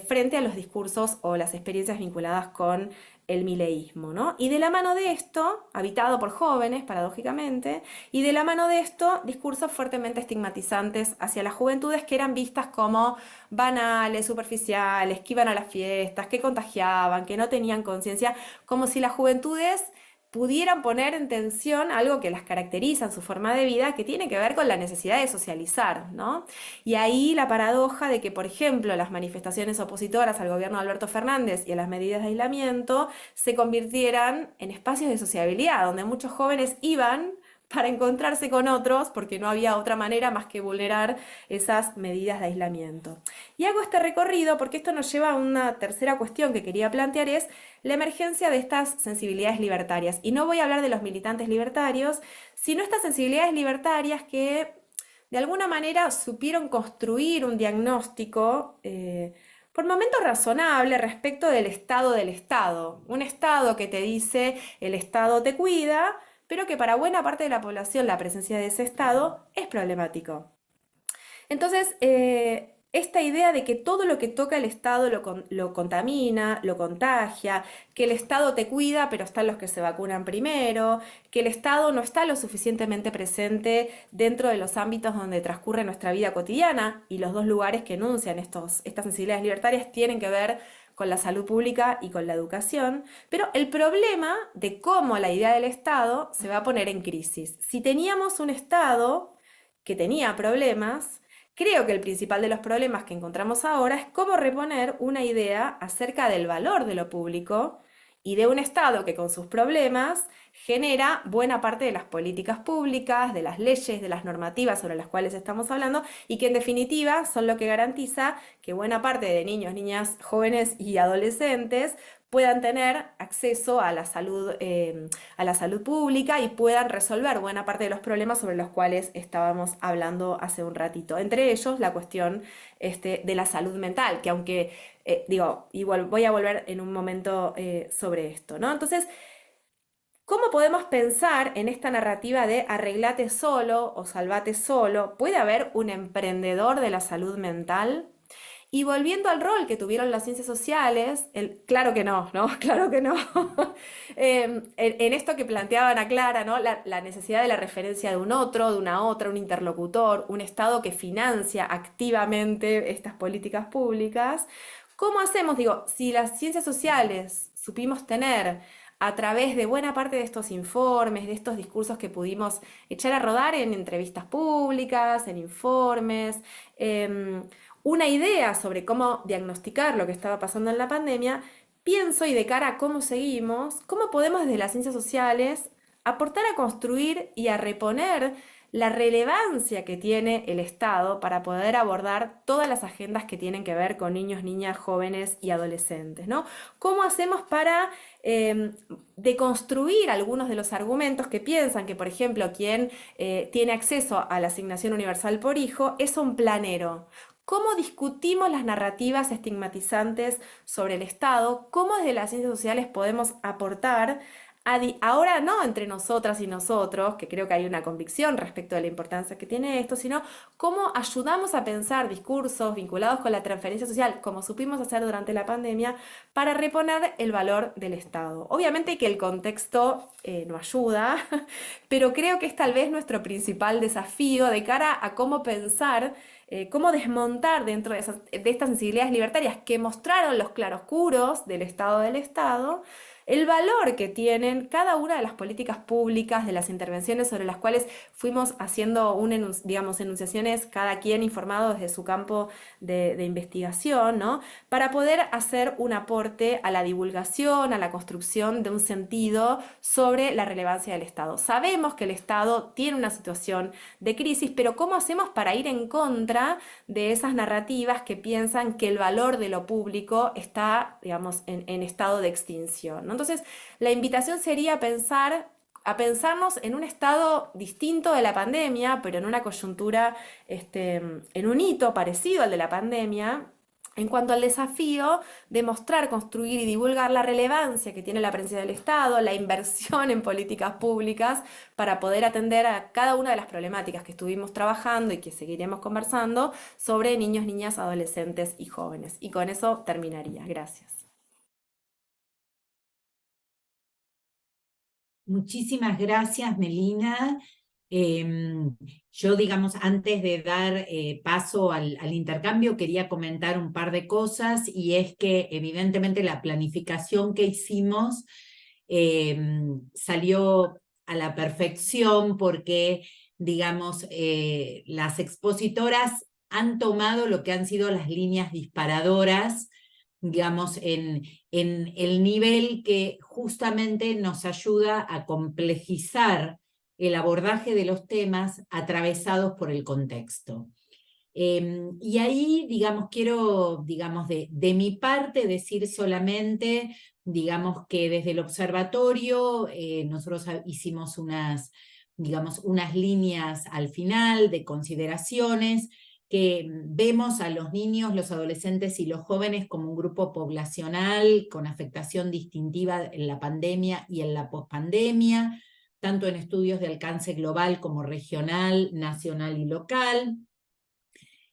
frente a los discursos o las experiencias vinculadas con el mileísmo, ¿no? Y de la mano de esto, habitado por jóvenes, paradójicamente, y de la mano de esto, discursos fuertemente estigmatizantes hacia las juventudes que eran vistas como banales, superficiales, que iban a las fiestas, que contagiaban, que no tenían conciencia, como si las juventudes pudieran poner en tensión algo que las caracteriza en su forma de vida, que tiene que ver con la necesidad de socializar, ¿no? Y ahí la paradoja de que, por ejemplo, las manifestaciones opositoras al gobierno de Alberto Fernández y a las medidas de aislamiento se convirtieran en espacios de sociabilidad, donde muchos jóvenes iban para encontrarse con otros, porque no había otra manera más que vulnerar esas medidas de aislamiento. Y hago este recorrido porque esto nos lleva a una tercera cuestión que quería plantear, es la emergencia de estas sensibilidades libertarias. Y no voy a hablar de los militantes libertarios, sino estas sensibilidades libertarias que de alguna manera supieron construir un diagnóstico por momentos razonable respecto del Estado. Un Estado que te dice el Estado te cuida, pero que para buena parte de la población la presencia de ese Estado es problemático. Entonces, esta idea de que todo lo que toca el Estado lo contamina, lo contagia, que el Estado te cuida, pero están los que se vacunan primero, que el Estado no está lo suficientemente presente dentro de los ámbitos donde transcurre nuestra vida cotidiana, y los dos lugares que enuncian estas sensibilidades libertarias tienen que ver con la salud pública y con la educación, pero el problema de cómo la idea del Estado se va a poner en crisis. Si teníamos un Estado que tenía problemas, creo que el principal de los problemas que encontramos ahora es cómo reponer una idea acerca del valor de lo público y de un Estado que con sus problemas genera buena parte de las políticas públicas, de las leyes, de las normativas sobre las cuales estamos hablando, y que en definitiva son lo que garantiza que buena parte de niños, niñas, jóvenes y adolescentes puedan tener acceso a la salud pública y puedan resolver buena parte de los problemas sobre los cuales estábamos hablando hace un ratito. Entre ellos, la cuestión de la salud mental, que aunque, igual voy a volver en un momento sobre esto, ¿no? Entonces, ¿cómo podemos pensar en esta narrativa de arreglate solo o salvate solo? ¿Puede haber un emprendedor de la salud mental? Y volviendo al rol que tuvieron las ciencias sociales, claro que no, ¿no? Claro que no. En esto que planteaba Ana Clara, ¿no? La necesidad de la referencia de un otro, de una otra, un interlocutor, un Estado que financia activamente estas políticas públicas. ¿Cómo hacemos? Digo, si las ciencias sociales supimos tener a través de buena parte de estos informes, de estos discursos que pudimos echar a rodar en entrevistas públicas, en informes, una idea sobre cómo diagnosticar lo que estaba pasando en la pandemia, pienso, y de cara a cómo seguimos, cómo podemos desde las ciencias sociales aportar a construir y a reponer la relevancia que tiene el Estado para poder abordar todas las agendas que tienen que ver con niños, niñas, jóvenes y adolescentes, ¿no? ¿Cómo hacemos para deconstruir algunos de los argumentos que piensan que, por ejemplo, quien tiene acceso a la asignación universal por hijo es un planero? ¿Cómo discutimos las narrativas estigmatizantes sobre el Estado? ¿Cómo desde las ciencias sociales podemos aportar ahora no entre nosotras y nosotros, que creo que hay una convicción respecto de la importancia que tiene esto, sino cómo ayudamos a pensar discursos vinculados con la transferencia social, como supimos hacer durante la pandemia, para reponer el valor del Estado? Obviamente que el contexto no ayuda, pero creo que es tal vez nuestro principal desafío de cara a cómo pensar, cómo desmontar dentro de estas sensibilidades libertarias que mostraron los claroscuros del Estado el valor que tienen cada una de las políticas públicas, de las intervenciones sobre las cuales fuimos haciendo enunciaciones, cada quien informado desde su campo de investigación, ¿no? Para poder hacer un aporte a la divulgación, a la construcción de un sentido sobre la relevancia del Estado. Sabemos que el Estado tiene una situación de crisis, pero ¿cómo hacemos para ir en contra de esas narrativas que piensan que el valor de lo público está, en estado de extinción, ¿no? Entonces, la invitación sería a pensarnos en un estado distinto de la pandemia, pero en una coyuntura, en un hito parecido al de la pandemia, En cuanto al desafío de mostrar, construir y divulgar la relevancia que tiene la presencia del Estado, la inversión en políticas públicas para poder atender a cada una de las problemáticas que estuvimos trabajando y que seguiremos conversando sobre niños, niñas, adolescentes y jóvenes. Y con eso terminaría. Gracias. Muchísimas gracias, Melina. Yo, digamos, antes de dar paso al intercambio, quería comentar un par de cosas, y es que evidentemente la planificación que hicimos salió a la perfección porque, digamos, las expositoras han tomado lo que han sido las líneas disparadoras, digamos, en el nivel que justamente nos ayuda a complejizar el abordaje de los temas atravesados por el contexto. Y ahí, digamos, quiero, digamos, de mi parte decir solamente, digamos, que desde el observatorio nosotros hicimos digamos, unas líneas al final de consideraciones, que vemos a los niños, los adolescentes y los jóvenes como un grupo poblacional con afectación distintiva en la pandemia y en la pospandemia, tanto en estudios de alcance global como regional, nacional y local.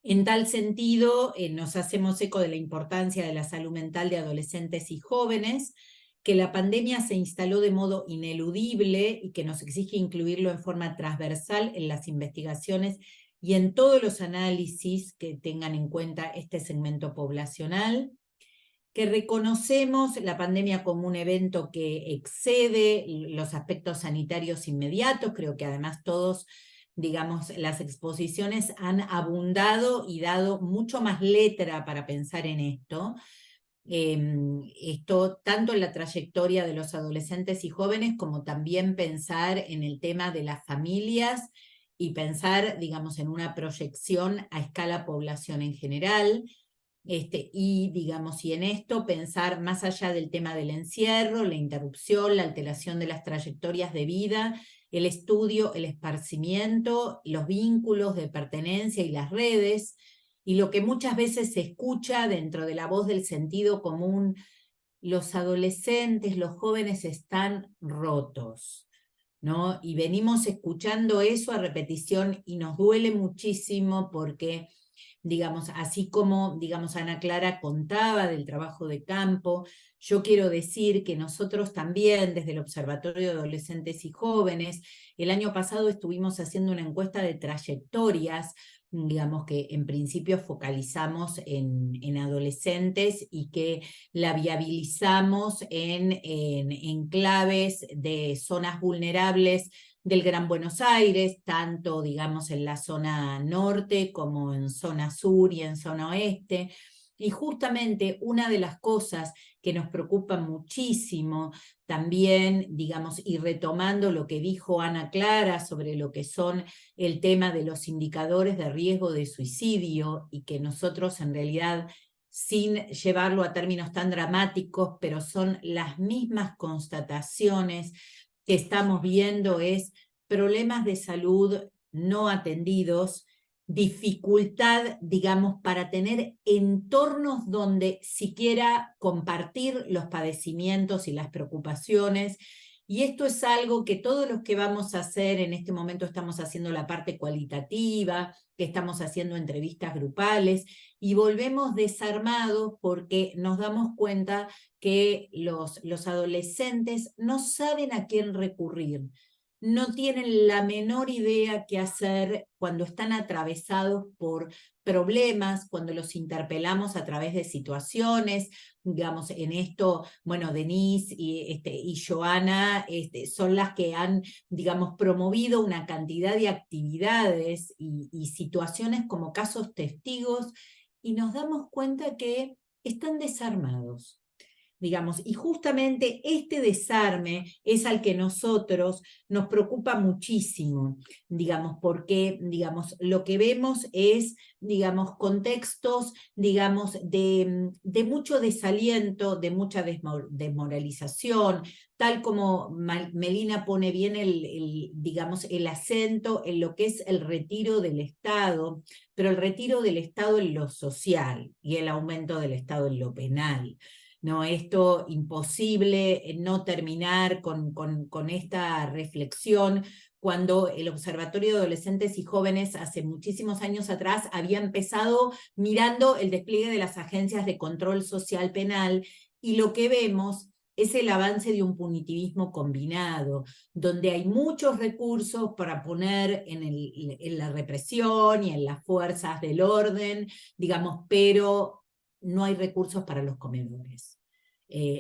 En tal sentido, nos hacemos eco de la importancia de la salud mental de adolescentes y jóvenes, que la pandemia se instaló de modo ineludible y que nos exige incluirlo en forma transversal en las investigaciones y en todos los análisis que tengan en cuenta este segmento poblacional, que reconocemos la pandemia como un evento que excede los aspectos sanitarios inmediatos. Creo que además todos, digamos, las exposiciones han abundado y dado mucho más letra para pensar en esto. Esto tanto en la trayectoria de los adolescentes y jóvenes, como también pensar en el tema de las familias y pensar, digamos, en una proyección a escala población en general. Y, digamos, y en esto pensar más allá del tema del encierro, la interrupción, la alteración de las trayectorias de vida, el estudio, el esparcimiento, los vínculos de pertenencia y las redes, y lo que muchas veces se escucha dentro de la voz del sentido común: los adolescentes, los jóvenes están rotos, ¿no? Y venimos escuchando eso a repetición y nos duele muchísimo porque, digamos, así como, digamos, Ana Clara contaba del trabajo de campo, yo quiero decir que nosotros también, desde el Observatorio de Adolescentes y Jóvenes, el año pasado estuvimos haciendo una encuesta de trayectorias, digamos, que en principio focalizamos en adolescentes y que la viabilizamos en claves de zonas vulnerables del Gran Buenos Aires, tanto, digamos, en la zona norte como en zona sur y en zona oeste. Y justamente una de las cosas que nos preocupa muchísimo también, digamos, y retomando lo que dijo Ana Clara sobre lo que son el tema de los indicadores de riesgo de suicidio, y que nosotros en realidad, sin llevarlo a términos tan dramáticos, pero son las mismas constataciones que estamos viendo, es problemas de salud no atendidos, dificultad, digamos, para tener entornos donde siquiera compartir los padecimientos y las preocupaciones. Y esto es algo que todos los que vamos a hacer en este momento, estamos haciendo la parte cualitativa, que estamos haciendo entrevistas grupales, y volvemos desarmados porque nos damos cuenta que los adolescentes no saben a quién recurrir, no tienen la menor idea qué hacer cuando están atravesados por problemas, cuando los interpelamos a través de situaciones. Digamos, en esto, bueno, Denise y Joana son las que han, digamos, promovido una cantidad de actividades y situaciones como casos testigos, y nos damos cuenta que están desarmados. digamos, y justamente este desarme es al que nosotros nos preocupa muchísimo, digamos, porque, digamos, lo que vemos es, digamos, contextos, digamos, de mucho desaliento, de mucha desmoralización, tal como Melina pone bien digamos, el acento en lo que es el retiro del Estado, pero el retiro del Estado en lo social y el aumento del Estado en lo penal. ¿No? Esto imposible no terminar con esta reflexión cuando el Observatorio de Adolescentes y Jóvenes hace muchísimos años atrás había empezado mirando el despliegue de las agencias de control social penal, y lo que vemos es el avance de un punitivismo combinado, donde hay muchos recursos para poner en la represión y en las fuerzas del orden, digamos, pero no hay recursos para los comedores.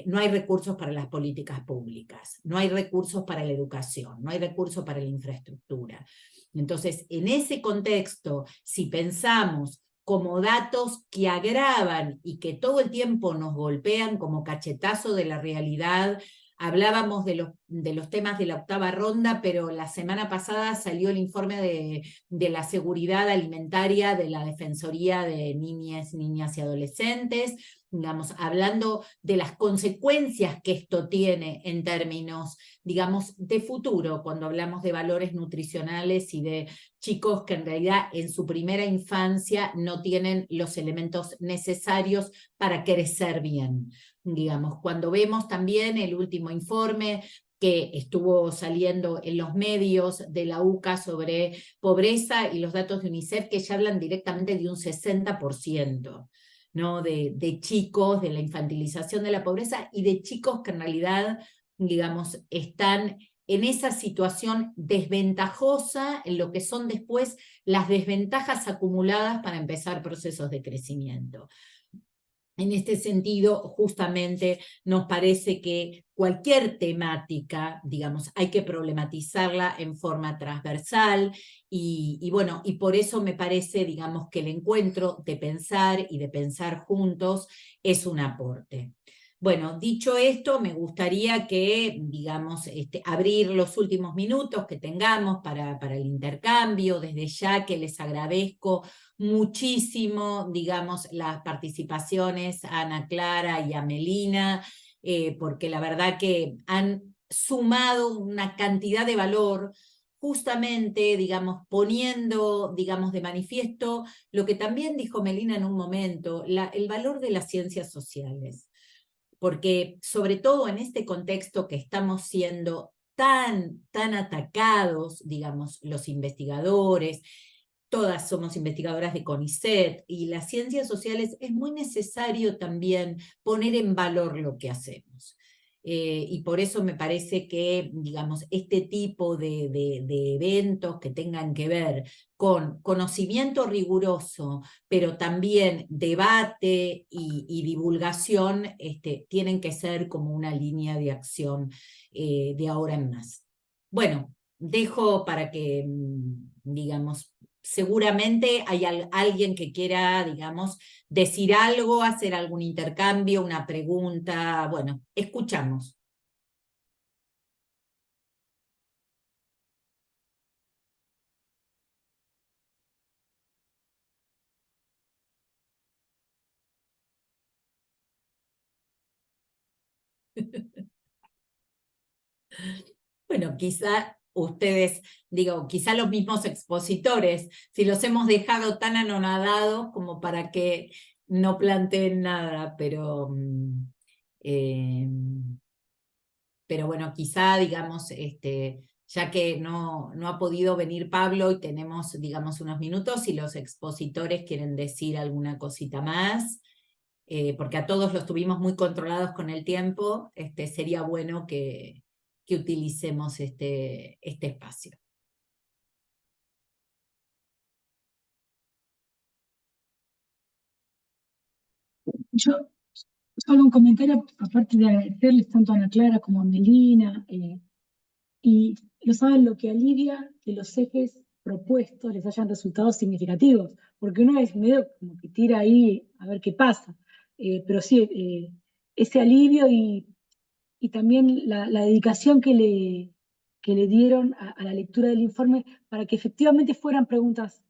No hay recursos para las políticas públicas, no hay recursos para la educación, no hay recursos para la infraestructura. Entonces, en ese contexto, si pensamos como datos que agravan y que todo el tiempo nos golpean como cachetazo de la realidad, hablábamos de los temas de la octava ronda, pero la semana pasada salió el informe de la seguridad alimentaria de la Defensoría de Niñas y Adolescentes, digamos, hablando de las consecuencias que esto tiene en términos, digamos, de futuro, cuando hablamos de valores nutricionales y de chicos que en realidad en su primera infancia no tienen los elementos necesarios para crecer bien. Digamos, cuando vemos también el último informe que estuvo saliendo en los medios de la UCA sobre pobreza y los datos de UNICEF que ya hablan directamente de un 60%. ¿No? De chicos, de la infantilización de la pobreza y de chicos que en realidad, digamos, están en esa situación desventajosa en lo que son después las desventajas acumuladas para empezar procesos de crecimiento. En este sentido, justamente nos parece que cualquier temática, digamos, hay que problematizarla en forma transversal y bueno, y por eso me parece, digamos, que el encuentro de pensar y de pensar juntos es un aporte. Bueno, dicho esto, me gustaría que, digamos, abrir los últimos minutos que tengamos para el intercambio, desde ya que les agradezco muchísimo, digamos, las participaciones a Ana Clara y a Melina, porque la verdad que han sumado una cantidad de valor, justamente, digamos, poniendo, digamos, de manifiesto lo que también dijo Melina en un momento, el valor de las ciencias sociales. Porque sobre todo en este contexto que estamos siendo tan atacados, digamos, los investigadores, todas somos investigadoras de CONICET, y las ciencias sociales es muy necesario también poner en valor lo que hacemos. Y por eso me parece que, digamos, este tipo de eventos que tengan que ver con conocimiento riguroso, pero también debate y divulgación, tienen que ser como una línea de acción de ahora en más. Bueno, dejo para que, digamos, seguramente hay alguien que quiera, digamos, decir algo, hacer algún intercambio, una pregunta. Bueno, escuchamos. Bueno, quizá ustedes, digo, quizá los mismos expositores, si los hemos dejado tan anonadados como para que no planteen nada, pero bueno, quizá, digamos, ya que no ha podido venir Pablo y tenemos, digamos, unos minutos, si los expositores quieren decir alguna cosita más, porque a todos los tuvimos muy controlados con el tiempo, sería bueno que utilicemos este espacio. Yo solo un comentario, aparte de agradecerles tanto a Ana Clara como a Melina, y lo saben, lo que alivia que los ejes propuestos les hayan resultado significativos, porque uno es medio como que tira ahí a ver qué pasa, pero sí, ese alivio y también la dedicación que le dieron a la lectura del informe para que efectivamente fueran preguntas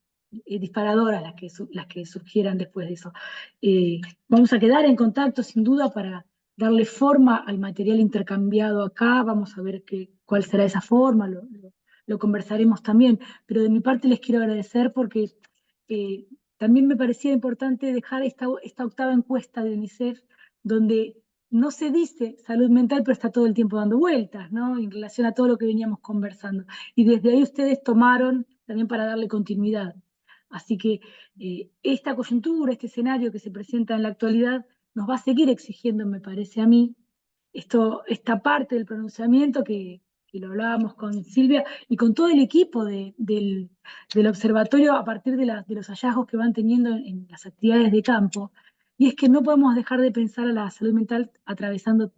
disparadoras las que surgieran después de eso. Vamos a quedar en contacto sin duda para darle forma al material intercambiado acá, vamos a ver cuál será esa forma, lo conversaremos también, pero de mi parte les quiero agradecer porque también me parecía importante dejar esta octava encuesta de UNICEF donde no se dice salud mental, pero está todo el tiempo dando vueltas, ¿no? En relación a todo lo que veníamos conversando. Y desde ahí ustedes tomaron también para darle continuidad. Así que esta coyuntura, este escenario que se presenta en la actualidad, nos va a seguir exigiendo, me parece a mí, esta parte del pronunciamiento que lo hablábamos con Silvia y con todo el equipo del observatorio a partir de los hallazgos que van teniendo en las actividades de campo. Y es que no podemos dejar de pensar a la salud mental atravesando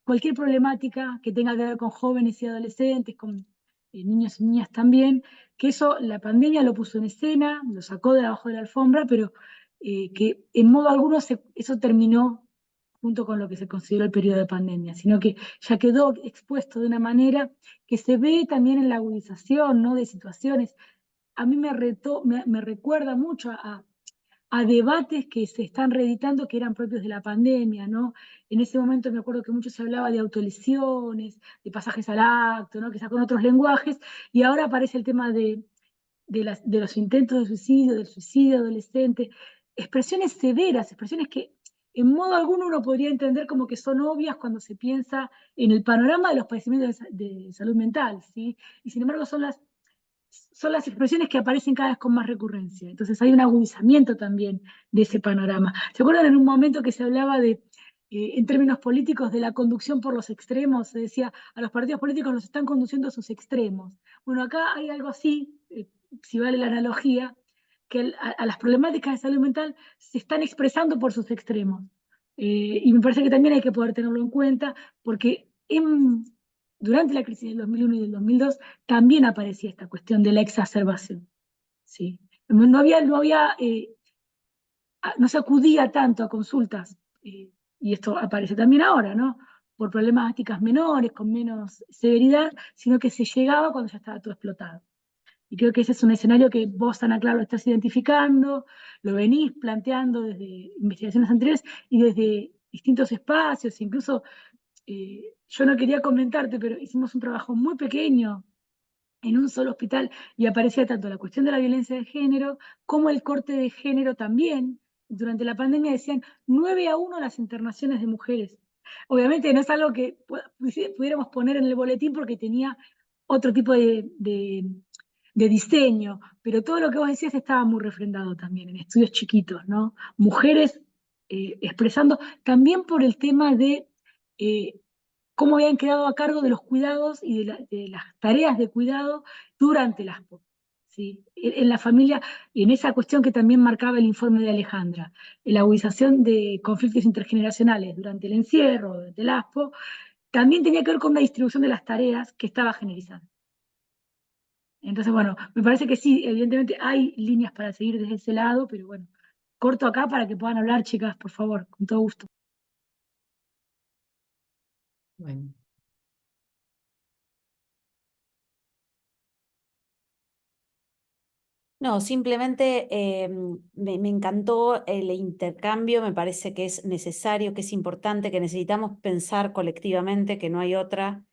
cualquier problemática que tenga que ver con jóvenes y adolescentes, con niños y niñas también, que eso la pandemia lo puso en escena, lo sacó de abajo de la alfombra, pero que en modo alguno eso terminó junto con lo que se consideró el periodo de pandemia, sino que ya quedó expuesto de una manera que se ve también en la agudización, ¿no?, de situaciones. A mí me recuerda mucho a debates que se están reeditando que eran propios de la pandemia, ¿no? En ese momento me acuerdo que mucho se hablaba de autolesiones, de pasajes al acto, ¿no?, quizá con otros lenguajes, y ahora aparece el tema de los intentos de suicidio, del suicidio adolescente, expresiones severas, expresiones que en modo alguno uno podría entender como que son obvias cuando se piensa en el panorama de los padecimientos de salud mental, ¿sí? Y sin embargo son las expresiones que aparecen cada vez con más recurrencia. Entonces hay un agudizamiento también de ese panorama. ¿Se acuerdan en un momento que se hablaba en términos políticos, de la conducción por los extremos? Se decía, a los partidos políticos los están conduciendo a sus extremos. Bueno, acá hay algo así, si vale la analogía, que a las problemáticas de salud mental se están expresando por sus extremos. Y me parece que también hay que poder tenerlo en cuenta, porque durante la crisis del 2001 y del 2002 también aparecía esta cuestión de la exacerbación. ¿Sí? No se acudía tanto a consultas, y esto aparece también ahora, ¿no?, por problemáticas menores, con menos severidad, sino que se llegaba cuando ya estaba todo explotado. Y creo que ese es un escenario que vos, Ana Clara, lo estás identificando, lo venís planteando desde investigaciones anteriores y desde distintos espacios, incluso yo no quería comentarte, pero hicimos un trabajo muy pequeño en un solo hospital y aparecía tanto la cuestión de la violencia de género como el corte de género también. Durante la pandemia decían 9-1 las internaciones de mujeres. Obviamente no es algo que pudiéramos poner en el boletín porque tenía otro tipo de diseño, pero todo lo que vos decías estaba muy refrendado también en estudios chiquitos, ¿no? Mujeres expresando también por el tema de cómo habían quedado a cargo de los cuidados y de las tareas de cuidado durante las ASPO, ¿sí? En la familia, en esa cuestión que también marcaba el informe de Alejandra, la agudización de conflictos intergeneracionales durante el encierro, durante el ASPO, también tenía que ver con una distribución de las tareas que estaba generalizada. Entonces, bueno, me parece que sí, evidentemente hay líneas para seguir desde ese lado, pero bueno, corto acá para que puedan hablar, chicas, por favor, con todo gusto. Bueno. No, simplemente me encantó el intercambio, me parece que es necesario, que es importante, que necesitamos pensar colectivamente, que no hay otra.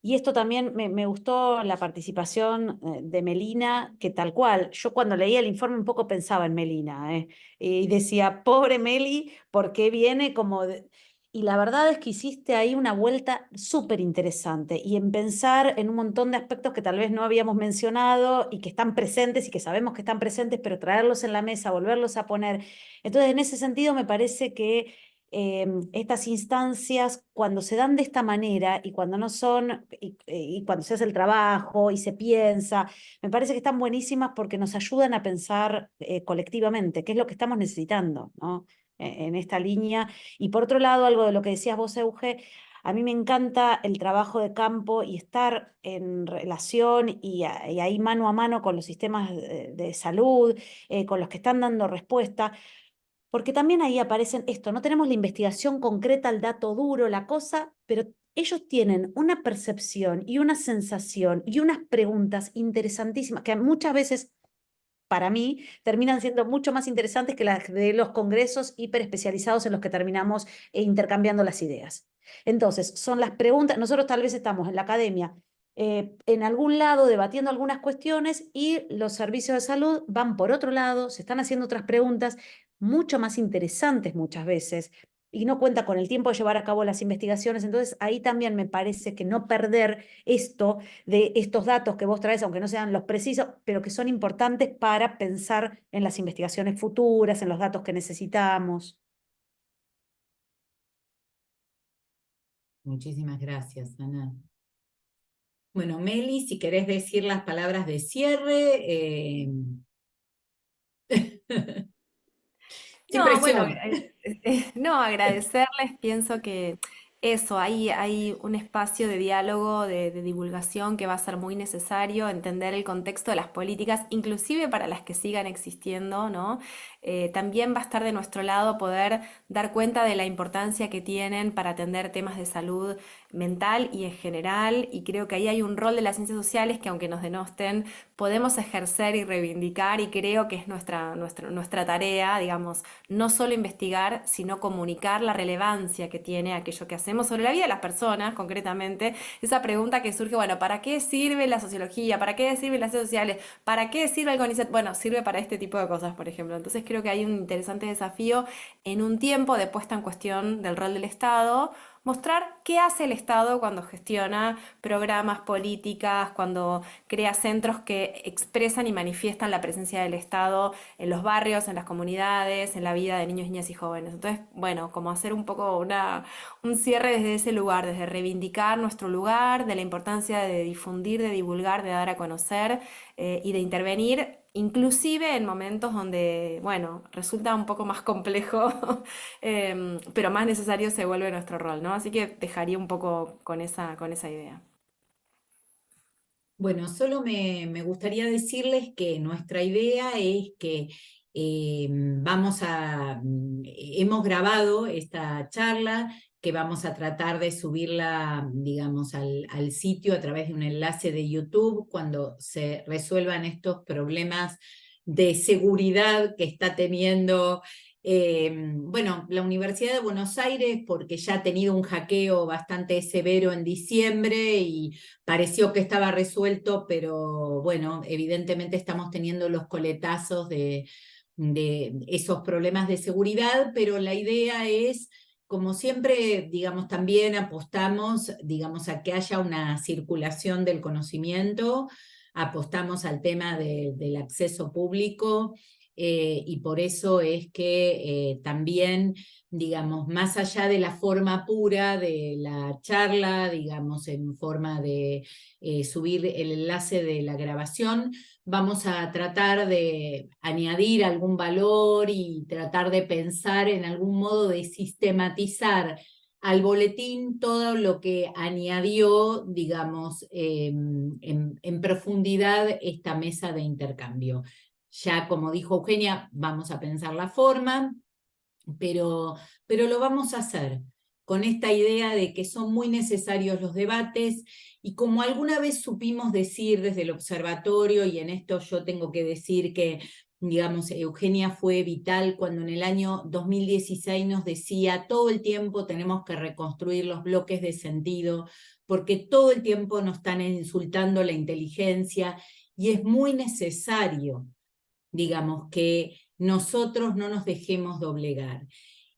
Y esto también me gustó la participación de Melina, que tal cual, yo cuando leía el informe un poco pensaba en Melina, y decía, pobre Meli, ¿por qué viene como... Y la verdad es que hiciste ahí una vuelta súper interesante y en pensar en un montón de aspectos que tal vez no habíamos mencionado y que están presentes y que sabemos que están presentes, pero traerlos en la mesa, volverlos a poner. Entonces, en ese sentido, me parece que estas instancias, cuando se dan de esta manera y cuando no son, y cuando se hace el trabajo y se piensa, me parece que están buenísimas porque nos ayudan a pensar colectivamente, que es lo que estamos necesitando, ¿no? En esta línea. Y por otro lado, algo de lo que decías vos, Euge, a mí me encanta el trabajo de campo y estar en relación y ahí mano a mano con los sistemas de salud, con los que están dando respuesta, porque también ahí aparecen esto, no tenemos la investigación concreta, el dato duro, la cosa, pero ellos tienen una percepción y una sensación y unas preguntas interesantísimas que muchas veces, para mí, terminan siendo mucho más interesantes que las de los congresos hiperespecializados en los que terminamos intercambiando las ideas. Entonces, son las preguntas, nosotros tal vez estamos en la academia, en algún lado debatiendo algunas cuestiones y los servicios de salud van por otro lado, se están haciendo otras preguntas mucho más interesantes muchas veces y no cuenta con el tiempo de llevar a cabo las investigaciones. Entonces, ahí también me parece que no perder esto de estos datos que vos traes, aunque no sean los precisos, pero que son importantes para pensar en las investigaciones futuras, en los datos que necesitamos. Muchísimas gracias, Ana. Bueno, Meli, si querés decir las palabras de cierre. Sin No, bueno, presión. no, agradecerles, pienso que eso, hay un espacio de diálogo, de divulgación que va a ser muy necesario, entender el contexto de las políticas, inclusive para las que sigan existiendo, ¿no? También va a estar de nuestro lado poder dar cuenta de la importancia que tienen para atender temas de salud mental y en general, y creo que ahí hay un rol de las ciencias sociales que aunque nos denosten, podemos ejercer y reivindicar, y creo que es nuestra tarea, digamos, no solo investigar, sino comunicar la relevancia que tiene aquello que hacemos sobre la vida de las personas, concretamente. Esa pregunta que surge, bueno, ¿para qué sirve la sociología? ¿Para qué sirven las ciencias sociales? ¿Para qué sirve el CONICET? Bueno, sirve para este tipo de cosas, por ejemplo. Entonces creo que hay un interesante desafío en un tiempo de puesta en cuestión del rol del Estado, mostrar qué hace el Estado cuando gestiona programas, políticas, cuando crea centros que expresan y manifiestan la presencia del Estado en los barrios, en las comunidades, en la vida de niños, niñas y jóvenes. Entonces, bueno, como hacer un poco un cierre desde ese lugar, desde reivindicar nuestro lugar, de la importancia de difundir, de divulgar, de dar a conocer y de intervenir, inclusive en momentos donde, bueno, resulta un poco más complejo, pero más necesario se vuelve nuestro rol, ¿no? Así que dejaría un poco con esa idea. Bueno, solo me gustaría decirles que nuestra idea es que hemos grabado esta charla, que vamos a tratar de subirla, digamos, al sitio a través de un enlace de YouTube cuando se resuelvan estos problemas de seguridad que está teniendo bueno, la Universidad de Buenos Aires, porque ya ha tenido un hackeo bastante severo en diciembre y pareció que estaba resuelto, pero bueno, evidentemente estamos teniendo los coletazos de esos problemas de seguridad, pero la idea es, como siempre, digamos, también apostamos, digamos, a que haya una circulación del conocimiento, apostamos al tema del acceso público. Y por eso es que también, digamos, más allá de la forma pura de la charla, digamos, en forma de subir el enlace de la grabación, vamos a tratar de añadir algún valor y tratar de pensar en algún modo de sistematizar al boletín todo lo que añadió, digamos, en profundidad esta mesa de intercambio. Ya, como dijo Eugenia, vamos a pensar la forma, pero lo vamos a hacer con esta idea de que son muy necesarios los debates, y como alguna vez supimos decir desde el observatorio, y en esto yo tengo que decir que, digamos, Eugenia fue vital cuando en el año 2016 nos decía, todo el tiempo tenemos que reconstruir los bloques de sentido, porque todo el tiempo nos están insultando la inteligencia, y es muy necesario, digamos, que nosotros no nos dejemos doblegar.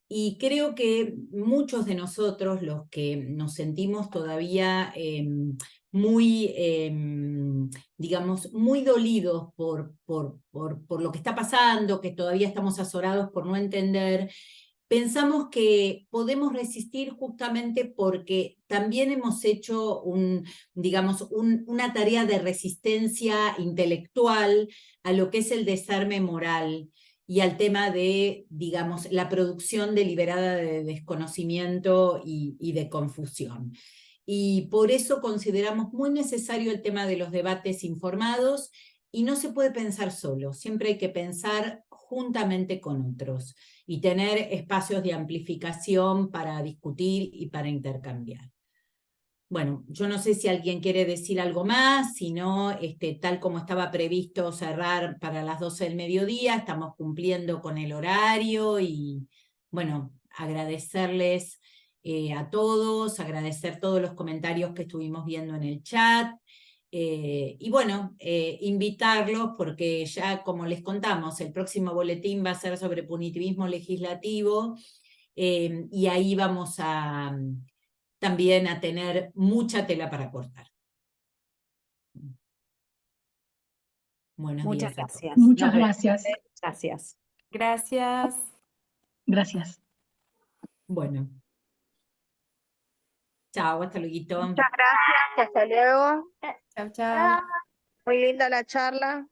Y creo que muchos de nosotros, los que nos sentimos todavía muy, digamos, muy dolidos por lo que está pasando, que todavía estamos azorados por no entender, pensamos que podemos resistir justamente porque también hemos hecho digamos, una tarea de resistencia intelectual a lo que es el desarme moral y al tema de, digamos, la producción deliberada de desconocimiento y de confusión. Y por eso consideramos muy necesario el tema de los debates informados, y no se puede pensar solo, siempre hay que pensar juntamente con otros y tener espacios de amplificación para discutir y para intercambiar. Bueno, yo no sé si alguien quiere decir algo más, si no, tal como estaba previsto cerrar para las 12 del mediodía, estamos cumpliendo con el horario y bueno, agradecerles a todos, agradecer todos los comentarios que estuvimos viendo en el chat. Y bueno, invitarlos porque ya como les contamos, el próximo boletín va a ser sobre punitivismo legislativo y ahí vamos a también a tener mucha tela para cortar. Buenos Muchas días a todos. gracias. Muchas Nos vemos. gracias. Gracias. Gracias. Gracias. Bueno. Chao, hasta luego. Muchas gracias, hasta luego. Chao, chao. Muy linda la charla.